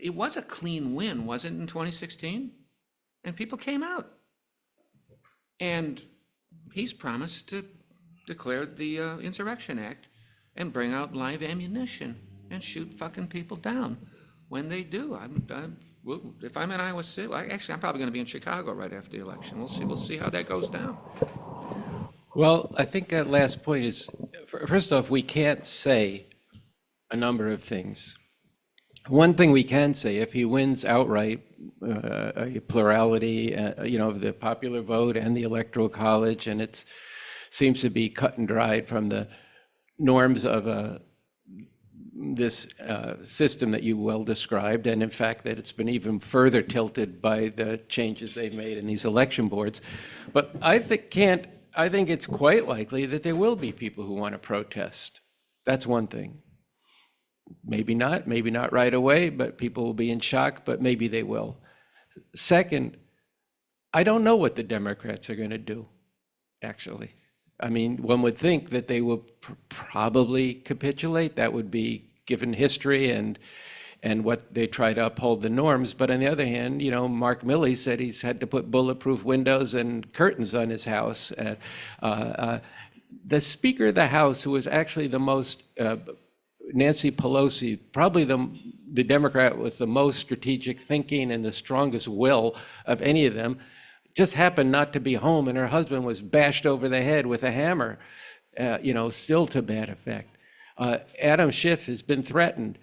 it was a clean win, wasn't it, in 2016? And people came out. And he's promised to declare the Insurrection Act and bring out live ammunition and shoot fucking people down when they do. If I'm in Iowa City, actually, I'm probably going to be in Chicago right after the election. We'll see how that goes down. Well, I think that last point is, first off, we can't say a number of things. One thing we can say, if he wins outright, a plurality, of the popular vote and the Electoral College, and it seems to be cut and dried from the norms of this system that you well described, and in fact that it's been even further tilted by the changes they've made in these election boards. But I think it's quite likely that there will be people who want to protest. That's one thing. Maybe not right away, but people will be in shock, but maybe they will. Second, I don't know what the Democrats are going to do, actually. I mean, one would think that they will probably capitulate. That would be given history and what they try to uphold the norms. But on the other hand, Mark Milley said he's had to put bulletproof windows and curtains on his house. The Speaker of the House, who was actually the most Nancy Pelosi, probably the Democrat with the most strategic thinking and the strongest will of any of them, just happened not to be home, and her husband was bashed over the head with a hammer, still to bad effect. Adam Schiff has been threatened.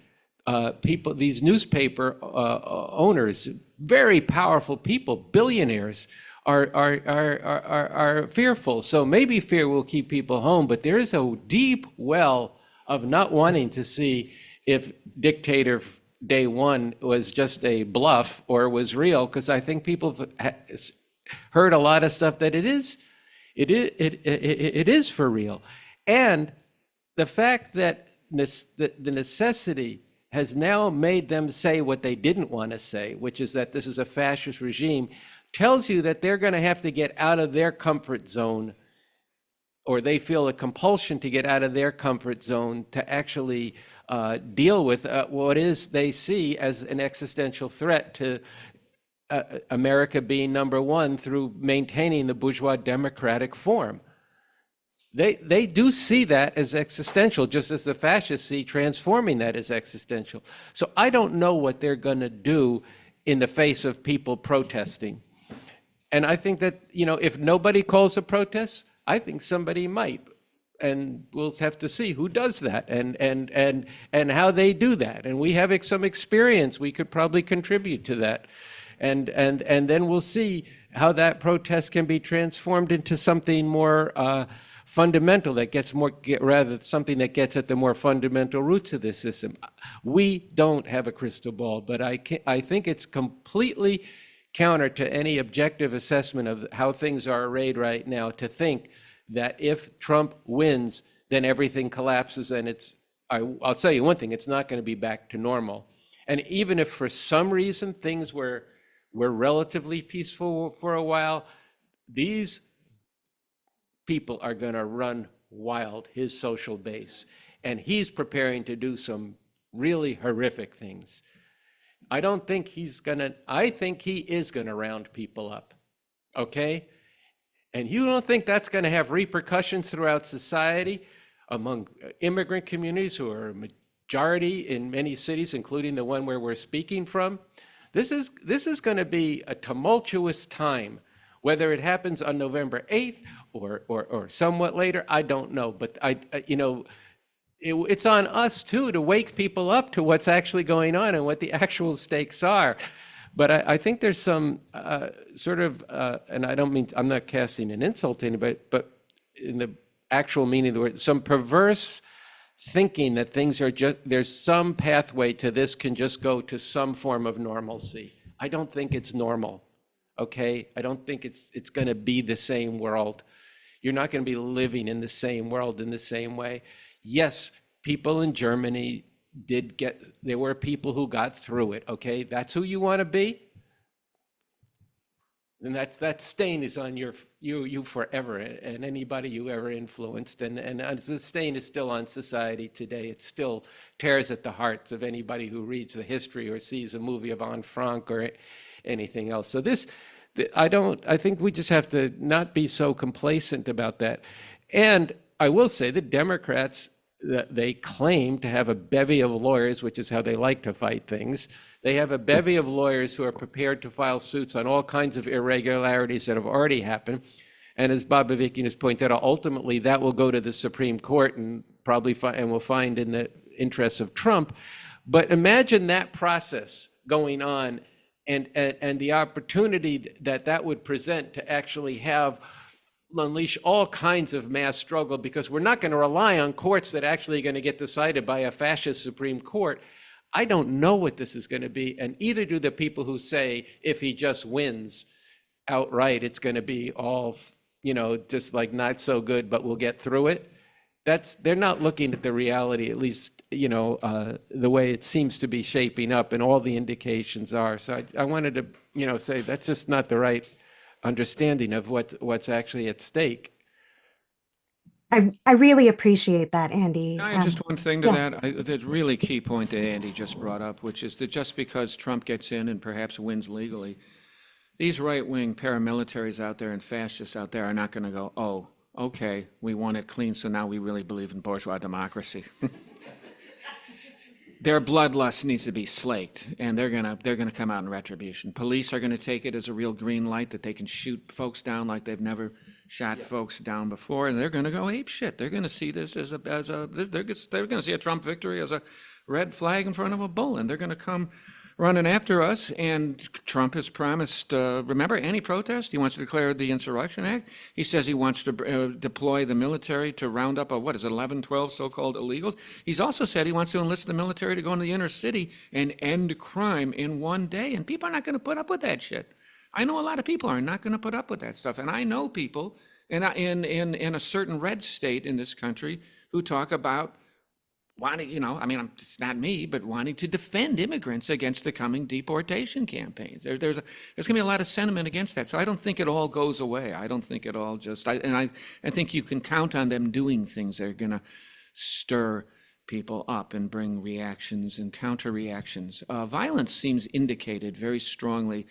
These newspaper owners, very powerful people, billionaires, are fearful. So maybe fear will keep people home, but there is a deep well of not wanting to see if dictator day one was just a bluff or was real, because I think people have heard a lot of stuff that it is for real. And the fact that the necessity has now made them say what they didn't want to say, which is that this is a fascist regime, tells you that they're going to have to get out of their comfort zone or they feel a compulsion to get out of their comfort zone to actually deal with what is they see as an existential threat to America being number one through maintaining the bourgeois democratic form. They do see that as existential, just as the fascists see transforming that as existential. So I don't know what they're going to do in the face of people protesting. And I think that, if nobody calls a protest, I think somebody might. And we'll have to see who does that and how they do that. And we have some experience. We could probably contribute to that. And then we'll see how that protest can be transformed into something more fundamental, something that gets at the more fundamental roots of this system. We don't have a crystal ball, but I think it's completely counter to any objective assessment of how things are arrayed right now to think that if Trump wins, then everything collapses. And I'll tell you one thing, it's not going to be back to normal. And even if for some reason things were relatively peaceful for a while, these people are going to run wild, his social base. And he's preparing to do some really horrific things. I think he is going to round people up, okay? And you don't think that's going to have repercussions throughout society among immigrant communities who are a majority in many cities, including the one where we're speaking from? This is going to be a tumultuous time. Whether it happens on November 8th or somewhat later, I don't know. But it's on us too to wake people up to what's actually going on and what the actual stakes are. But I think there's some and I'm not casting an insult to anybody, but in the actual meaning of the word, some perverse thinking that things are there's some pathway to this can just go to some form of normalcy. I don't think it's normal, okay? I don't think it's going to be the same world. You're not going to be living in the same world in the same way. Yes, people in Germany there were people who got through it, okay? That's who you want to be. And that stain is on you forever, and anybody you ever influenced. And the stain is still on society today. It still tears at the hearts of anybody who reads the history or sees a movie of Anne Frank or anything else. So I think we just have to not be so complacent about that. And I will say the Democrats, they claim to have a bevy of lawyers, which is how they like to fight things. They have a bevy of lawyers who are prepared to file suits on all kinds of irregularities that have already happened. And as Bob Bavikian has pointed out, ultimately that will go to the Supreme Court and will find in the interests of Trump. But imagine that process going on and the opportunity that would present to actually unleash all kinds of mass struggle, because we're not going to rely on courts that actually are going to get decided by a fascist Supreme Court. I don't know what this is going to be, and either do the people who say if he just wins outright, it's going to be all, just like not so good, but we'll get through it. They're not looking at the reality, at least, the way it seems to be shaping up, and all the indications are. So I wanted to, say that's just not the right understanding of what's actually at stake. I really appreciate that, Andy. Just one thing to that. The really key point that Andy just brought up, which is that just because Trump gets in and perhaps wins legally, these right-wing paramilitaries out there and fascists out there are not going to go, oh, okay, we want it clean, so now we really believe in bourgeois democracy. Their bloodlust needs to be slaked, and they're gonna come out in retribution. Police are gonna take it as a real green light that they can shoot folks down like they've never shot folks down before, and they're gonna go ape shit. They're gonna see this they're gonna see a Trump victory as a red flag in front of a bull, and they're gonna come running after us. And Trump has promised, remember, any protest, he wants to declare the Insurrection Act. He says he wants to deploy the military to round up 11, 12 so-called illegals. He's also said he wants to enlist the military to go in the inner city and end crime in one day. And people are not going to put up with that shit. I know a lot of people are not going to put up with that stuff. And I know people in a certain red state in this country who talk about wanting, it's not me, but wanting to defend immigrants against the coming deportation campaigns. There's going to be a lot of sentiment against that. So I don't think it all goes away. I don't think it all just, I think you can count on them doing things that are going to stir people up and bring reactions and counter reactions. Violence seems indicated very strongly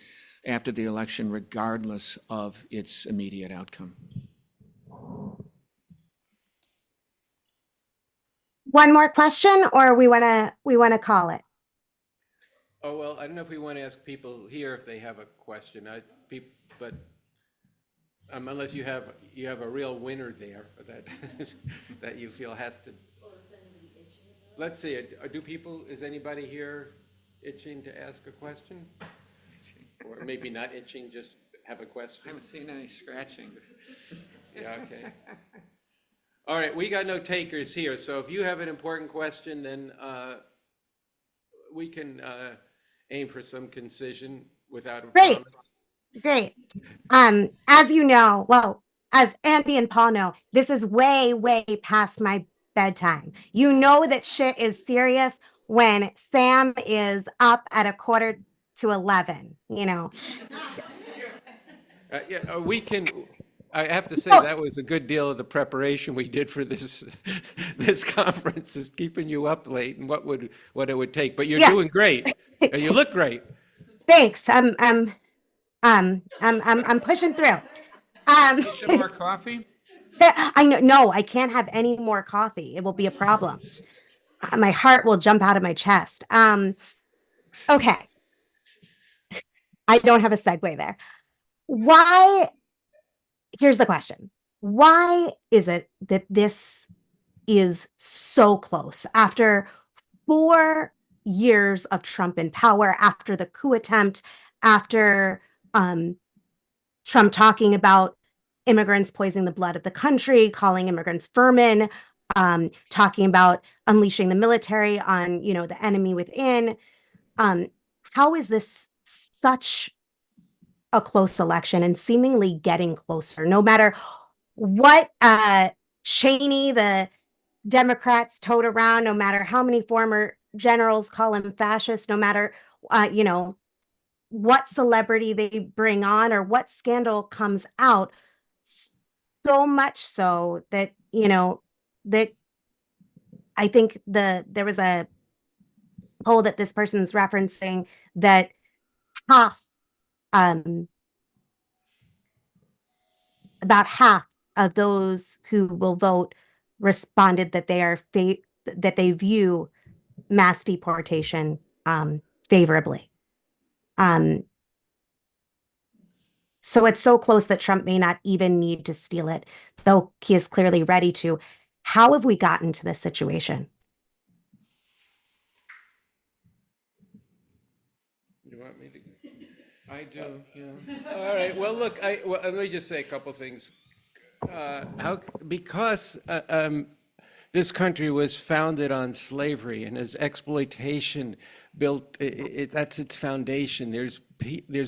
after the election, regardless of its immediate outcome. One more question, or we want to call it? Oh, well, I don't know if we want to ask people here if they have a question, but unless you have a real winner there that that you feel has to. Let's see, is anybody here itching to ask a question? Or maybe not itching, just have a question? I haven't seen any scratching. Yeah, okay. All right, we got no takers here, so if you have an important question, then we can aim for some concision without a Great. promise. Great. As you know, well, as Andy and Paul know, this is way, way past my bedtime. You know that shit is serious when Sam is up at 11:15, Yeah, we can. I have to say Oh. that was a good deal of the preparation we did for this this conference is keeping you up late and what it would take. But you're doing great. And you look great. Thanks. I'm pushing through. Need some more coffee? I know. No, I can't have any more coffee. It will be a problem. My heart will jump out of my chest. Okay. I don't have a segue there. Here's the question. Why is it that this is so close after 4 years of Trump in power, after the coup attempt, after Trump talking about immigrants poisoning the blood of the country, calling immigrants vermin, talking about unleashing the military on, the enemy within. How is this such a close election and seemingly getting closer, no matter what Cheney, the Democrats tote around, no matter how many former generals call him fascist, no matter, what celebrity they bring on or what scandal comes out, so much so that, that I think there was a poll that this person's referencing that about half of those who will vote responded that that they view mass deportation favorably. So it's so close that Trump may not even need to steal it, though he is clearly ready to. How have we gotten to this situation? You want me to? I do, yeah. All right. Well, look. Let me just say a couple things. Because this country was founded on slavery and as exploitation built, that's its foundation. There's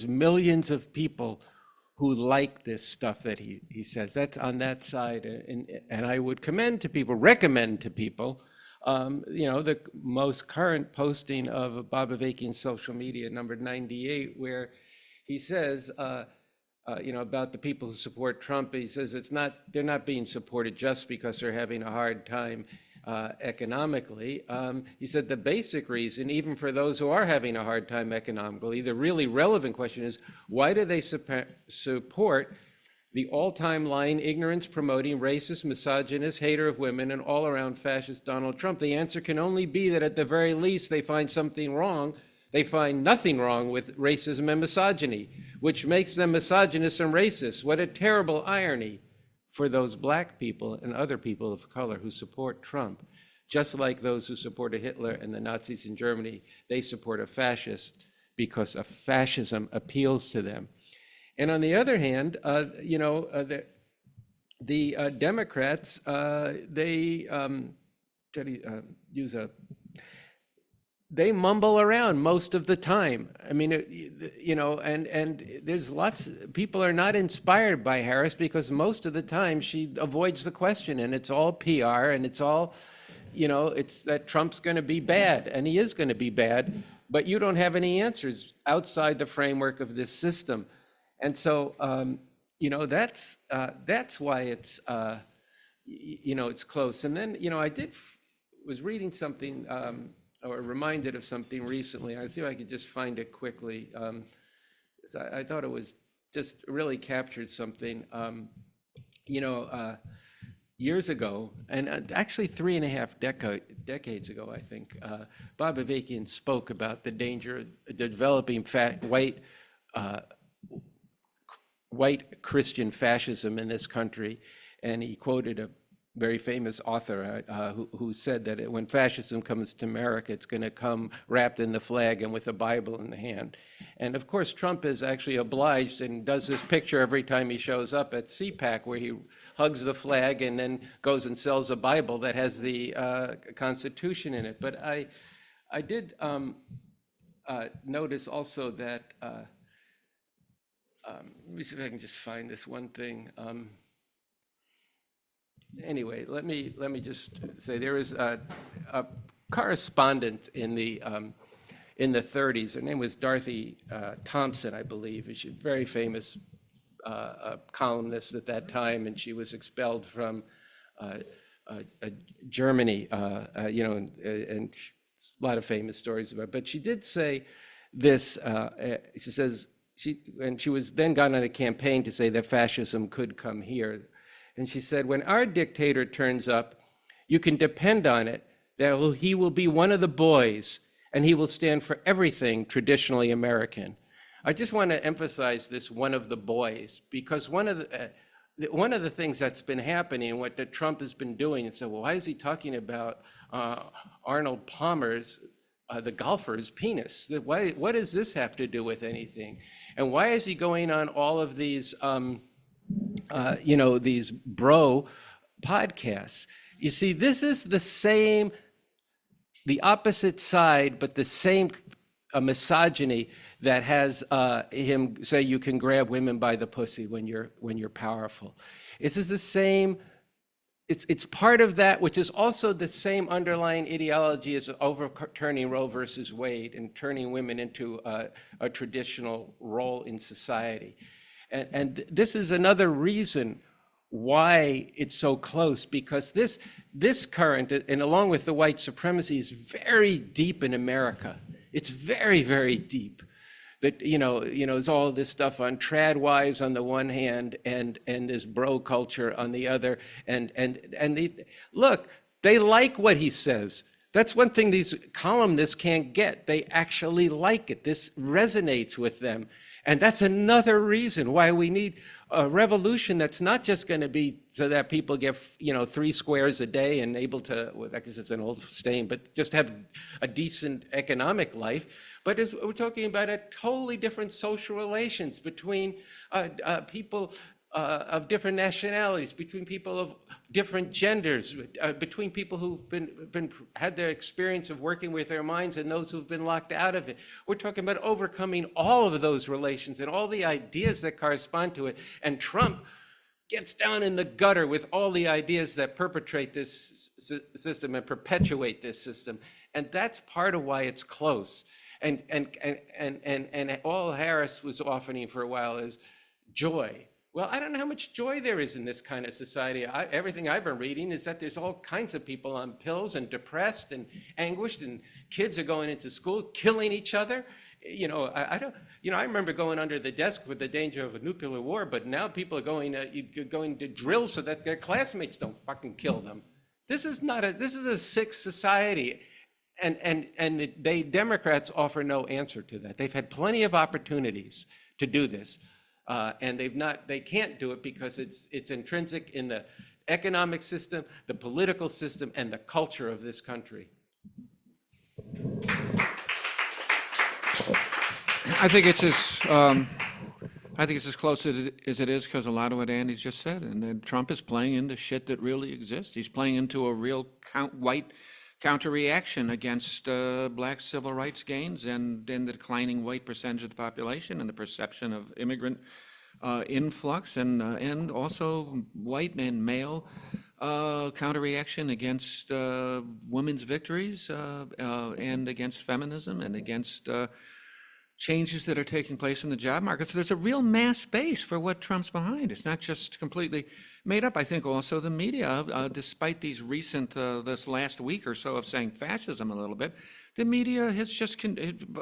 millions of people who like this stuff that he says. That's on that side, and I would recommend to people. The most current posting of Bob Avakian's social media, number 98, where he says, about the people who support Trump. He says they're not being supported just because they're having a hard time economically. He said the basic reason, even for those who are having a hard time economically, the really relevant question is, why do they support the all-time lying, ignorance-promoting, racist, misogynist, hater of women, and all-around fascist Donald Trump? The answer can only be that at the very least they find something wrong. They find nothing wrong with racism and misogyny, which makes them misogynists and racist. What a terrible irony for those black people and other people of color who support Trump. Just like those who supported Hitler and the Nazis in Germany, they support a fascist because of fascism appeals to them. And on the other hand, the Democrats, they mumble around most of the time. I mean, and there's lots, people are not inspired by Harris because most of the time she avoids the question and it's all PR and it's all, it's that Trump's going to be bad, and he is going to be bad, but you don't have any answers outside the framework of this system. And so, that's why it's close. And then, was reading something, or reminded of something recently. I see if I could just find it quickly. So I thought it was just really captured something. Years ago, and actually 3.5 decades ago, I think, Bob Avakian spoke about the danger of the developing white Christian fascism in this country, and he quoted a very famous author who said that when fascism comes to America, it's going to come wrapped in the flag and with a Bible in the hand. And of course, Trump is actually obliged and does this picture every time he shows up at CPAC, where he hugs the flag and then goes and sells a Bible that has the Constitution in it. But I did notice also that, let me see if I can just find this one thing. Anyway, let me just say there is a correspondent in the 30s. Her name was Dorothy Thompson, I believe. She's a very famous columnist at that time, and she was expelled from Germany. And a lot of famous stories about it. But she did say this. She says she was then gone on a campaign to say that fascism could come here. And she said, when our dictator turns up, you can depend on it that he will be one of the boys, and he will stand for everything traditionally American. I just want to emphasize this one of the boys, because one of the things that's been happening, and what Trump has been doing, and so, well, why is he talking about Arnold Palmer's, the golfer's penis? What does this have to do with anything? And why is he going on all of these these bro podcasts? You see, this is the opposite side, but the same misogyny that has him say you can grab women by the pussy when you're powerful. This is the same. It's part of that, which is also the same underlying ideology as overturning Roe versus Wade and turning women into a traditional role in society. And this is another reason why it's so close, because this current, and along with the white supremacy, is very deep in America. It's very, very deep. That there's all this stuff on trad wives on the one hand, and this bro culture on the other, and they like what he says. That's one thing these columnists can't get. They actually like it. This resonates with them. And that's another reason why we need a revolution that's not just going to be so that people get 3 squares a day and able to, well, I guess it's an old saying, but just have a decent economic life. But we're talking about a totally different social relations between people of different nationalities, between people of different genders, between people who've had their experience of working with their minds and those who've been locked out of it. We're talking about overcoming all of those relations and all the ideas that correspond to it. And Trump gets down in the gutter with all the ideas that perpetrate this system and perpetuate this system. And that's part of why it's close. And all Harris was offering for a while is joy. Well, I don't know how much joy there is in this kind of society. Everything I've been reading is that there's all kinds of people on pills and depressed and anguished, and kids are going into school killing each other. I remember going under the desk with the danger of a nuclear war, but now people are going to drill so that their classmates don't fucking kill them. This is a sick society. And the Democrats offer no answer to that. They've had plenty of opportunities to do this. And they can't do it because it's intrinsic in the economic system, the political system, and the culture of this country. I think it's as close as it is because a lot of what Andy's just said, and then Trump is playing into shit that really exists. He's playing into a real white counter-reaction against black civil rights gains and the declining white percentage of the population and the perception of immigrant influx and also white and male counter-reaction against women's victories and against feminism and against changes that are taking place in the job market. So there's a real mass base for what Trump's behind. It's not just completely made up. I think also the media, despite these recent, this last week or so of saying fascism a little bit, the media has just,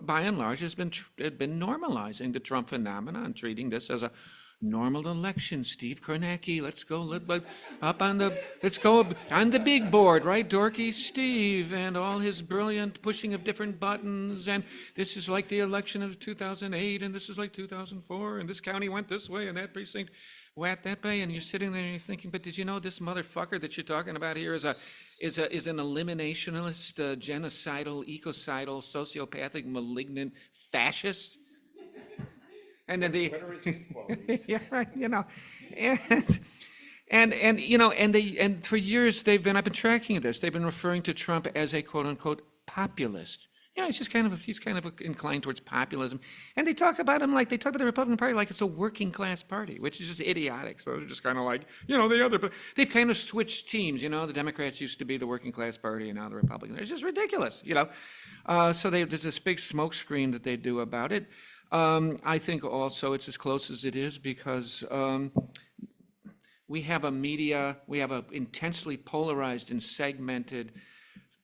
by and large, has been normalizing the Trump phenomenon, treating this as a normal election. Steve Kornacki, let's go up on the, let's go on the big board, right? Dorky Steve and all his brilliant pushing of different buttons. And this is like the election of 2008, and this is like 2004, and this county went this way, and that precinct went that way. And you're sitting there and you're thinking, but did you know this motherfucker that you're talking about here is an eliminationist, genocidal, ecocidal, sociopathic, malignant fascist? And then yeah, right, and for years I've been tracking this. They've been referring to Trump as a quote unquote populist. He's kind of inclined towards populism, and they talk about him like they talk about the Republican Party like it's a working class party, which is just idiotic. So they're just kind of like the other, but they've kind of switched teams. The Democrats used to be the working class party, and now the Republicans. It's just ridiculous. So there's this big smokescreen that they do about it. I think also it's as close as it is because we have a intensely polarized and segmented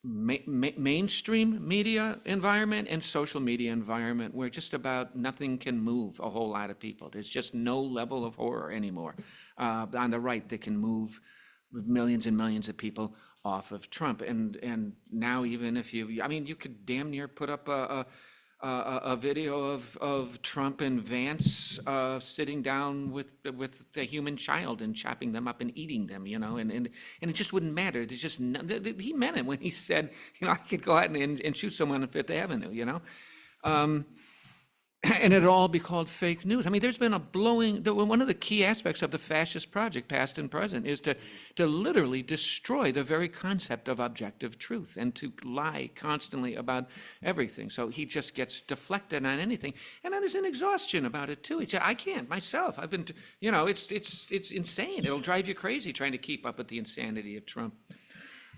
mainstream media environment and social media environment where just about nothing can move a whole lot of people. There's just no level of horror anymore on the right that can move millions and millions of people off of Trump. And now even if you could damn near put up a video of Trump and Vance sitting down with a human child and chopping them up and eating them, and it just wouldn't matter. There's just he meant it when he said, I could go out and shoot someone on Fifth Avenue, and it'd all be called fake news. There's been one of the key aspects of the fascist project, past and present, is to literally destroy the very concept of objective truth and to lie constantly about everything. So he just gets deflected on anything. And then there's an exhaustion about it too. I can't myself. I've been, it's insane. It'll drive you crazy trying to keep up with the insanity of Trump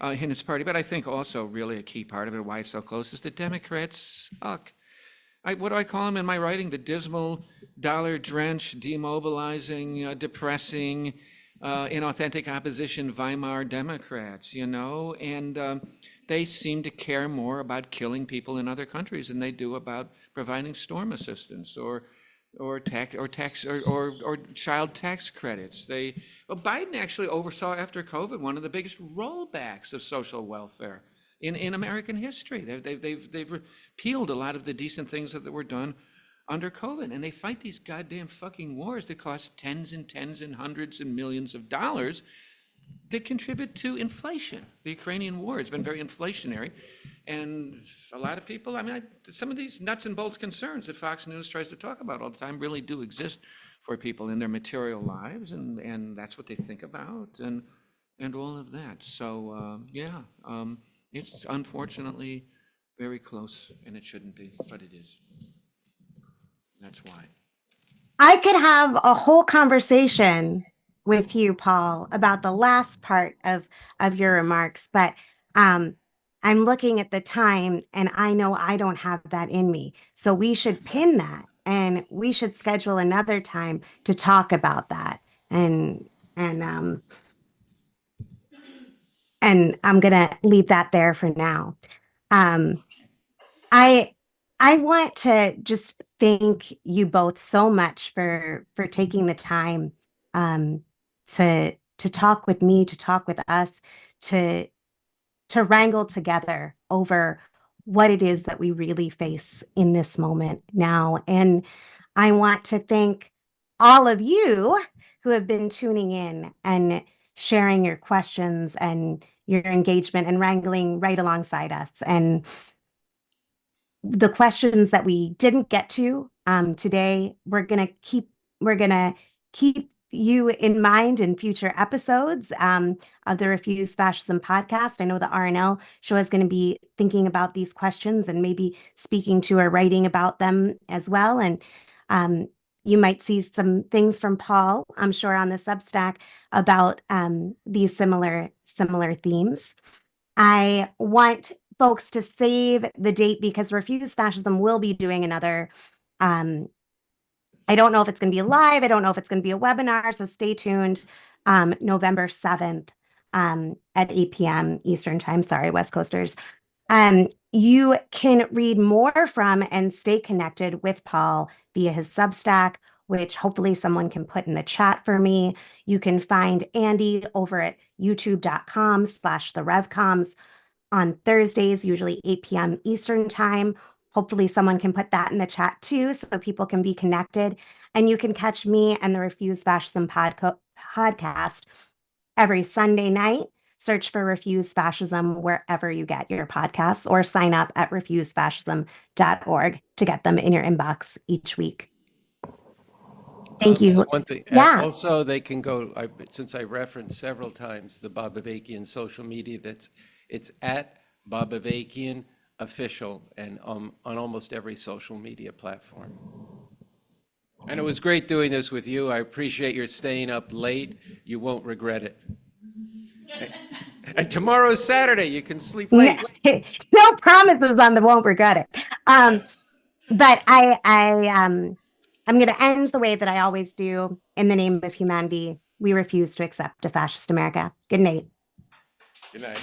in his party. But I think also really a key part of it, why it's so close, is the Democrats suck. What do I call them in my writing? The dismal, dollar-drenched, demobilizing, depressing, inauthentic opposition Weimar Democrats, and they seem to care more about killing people in other countries than they do about providing storm assistance or child tax credits. Biden actually oversaw after COVID one of the biggest rollbacks of social welfare in American history. They've repealed a lot of the decent things that were done under COVID, and they fight these goddamn fucking wars that cost tens and hundreds and millions of dollars that contribute to inflation. The Ukrainian war has been very inflationary, and a lot of people, some of these nuts and bolts concerns that Fox News tries to talk about all the time really do exist for people in their material lives, and that's what they think about, and all of that. So it's unfortunately very close, and it shouldn't be, but it is. That's why. I could have a whole conversation with you, Paul, about the last part of your remarks, but I'm looking at the time and I know I don't have that in me. So we should pin that and we should schedule another time to talk about that. And I'm gonna leave that there for now. Um, I I want to just thank you both so much for taking the time um, to talk with me, to talk with us, to wrangle together over what it is that we really face in this moment now. And I want to thank all of you who have been tuning in and sharing your questions and your engagement and wrangling right alongside us. And the questions that we didn't get to today, we're gonna keep you in mind in future episodes of the Refuse Fascism podcast. I know the RNL show is going to be thinking about these questions and maybe speaking to or writing about them as well. And You might see some things from Paul, I'm sure, on the Substack about these similar themes. I want folks to save the date because Refuse Fascism will be doing another. I don't know if it's going to be live. I don't know if it's going to be a webinar. So stay tuned. November 7th at 8 p.m. Eastern Time. Sorry, West Coasters. You can read more from and stay connected with Paul via his Substack, which hopefully someone can put in the chat for me. You can find Andy over at youtube.com/therevcoms on Thursdays, usually 8 p.m. Eastern Time. Hopefully someone can put that in the chat too so people can be connected. And you can catch me and the Refuse Fascism podcast every Sunday night. Search for Refuse Fascism wherever you get your podcasts or sign up at refusefascism.org to get them in your inbox each week. Thank you. Just one thing. Yeah. Also, they can go, since I referenced several times the Bob Avakian social media, it's at Bob Avakian official and on almost every social media platform. And it was great doing this with you. I appreciate your staying up late. You won't regret it. And tomorrow's Saturday. You can sleep late. No promises on the won't regret it. But I'm going to end the way that I always do. In the name of humanity, we refuse to accept a fascist America. Good night. Good night.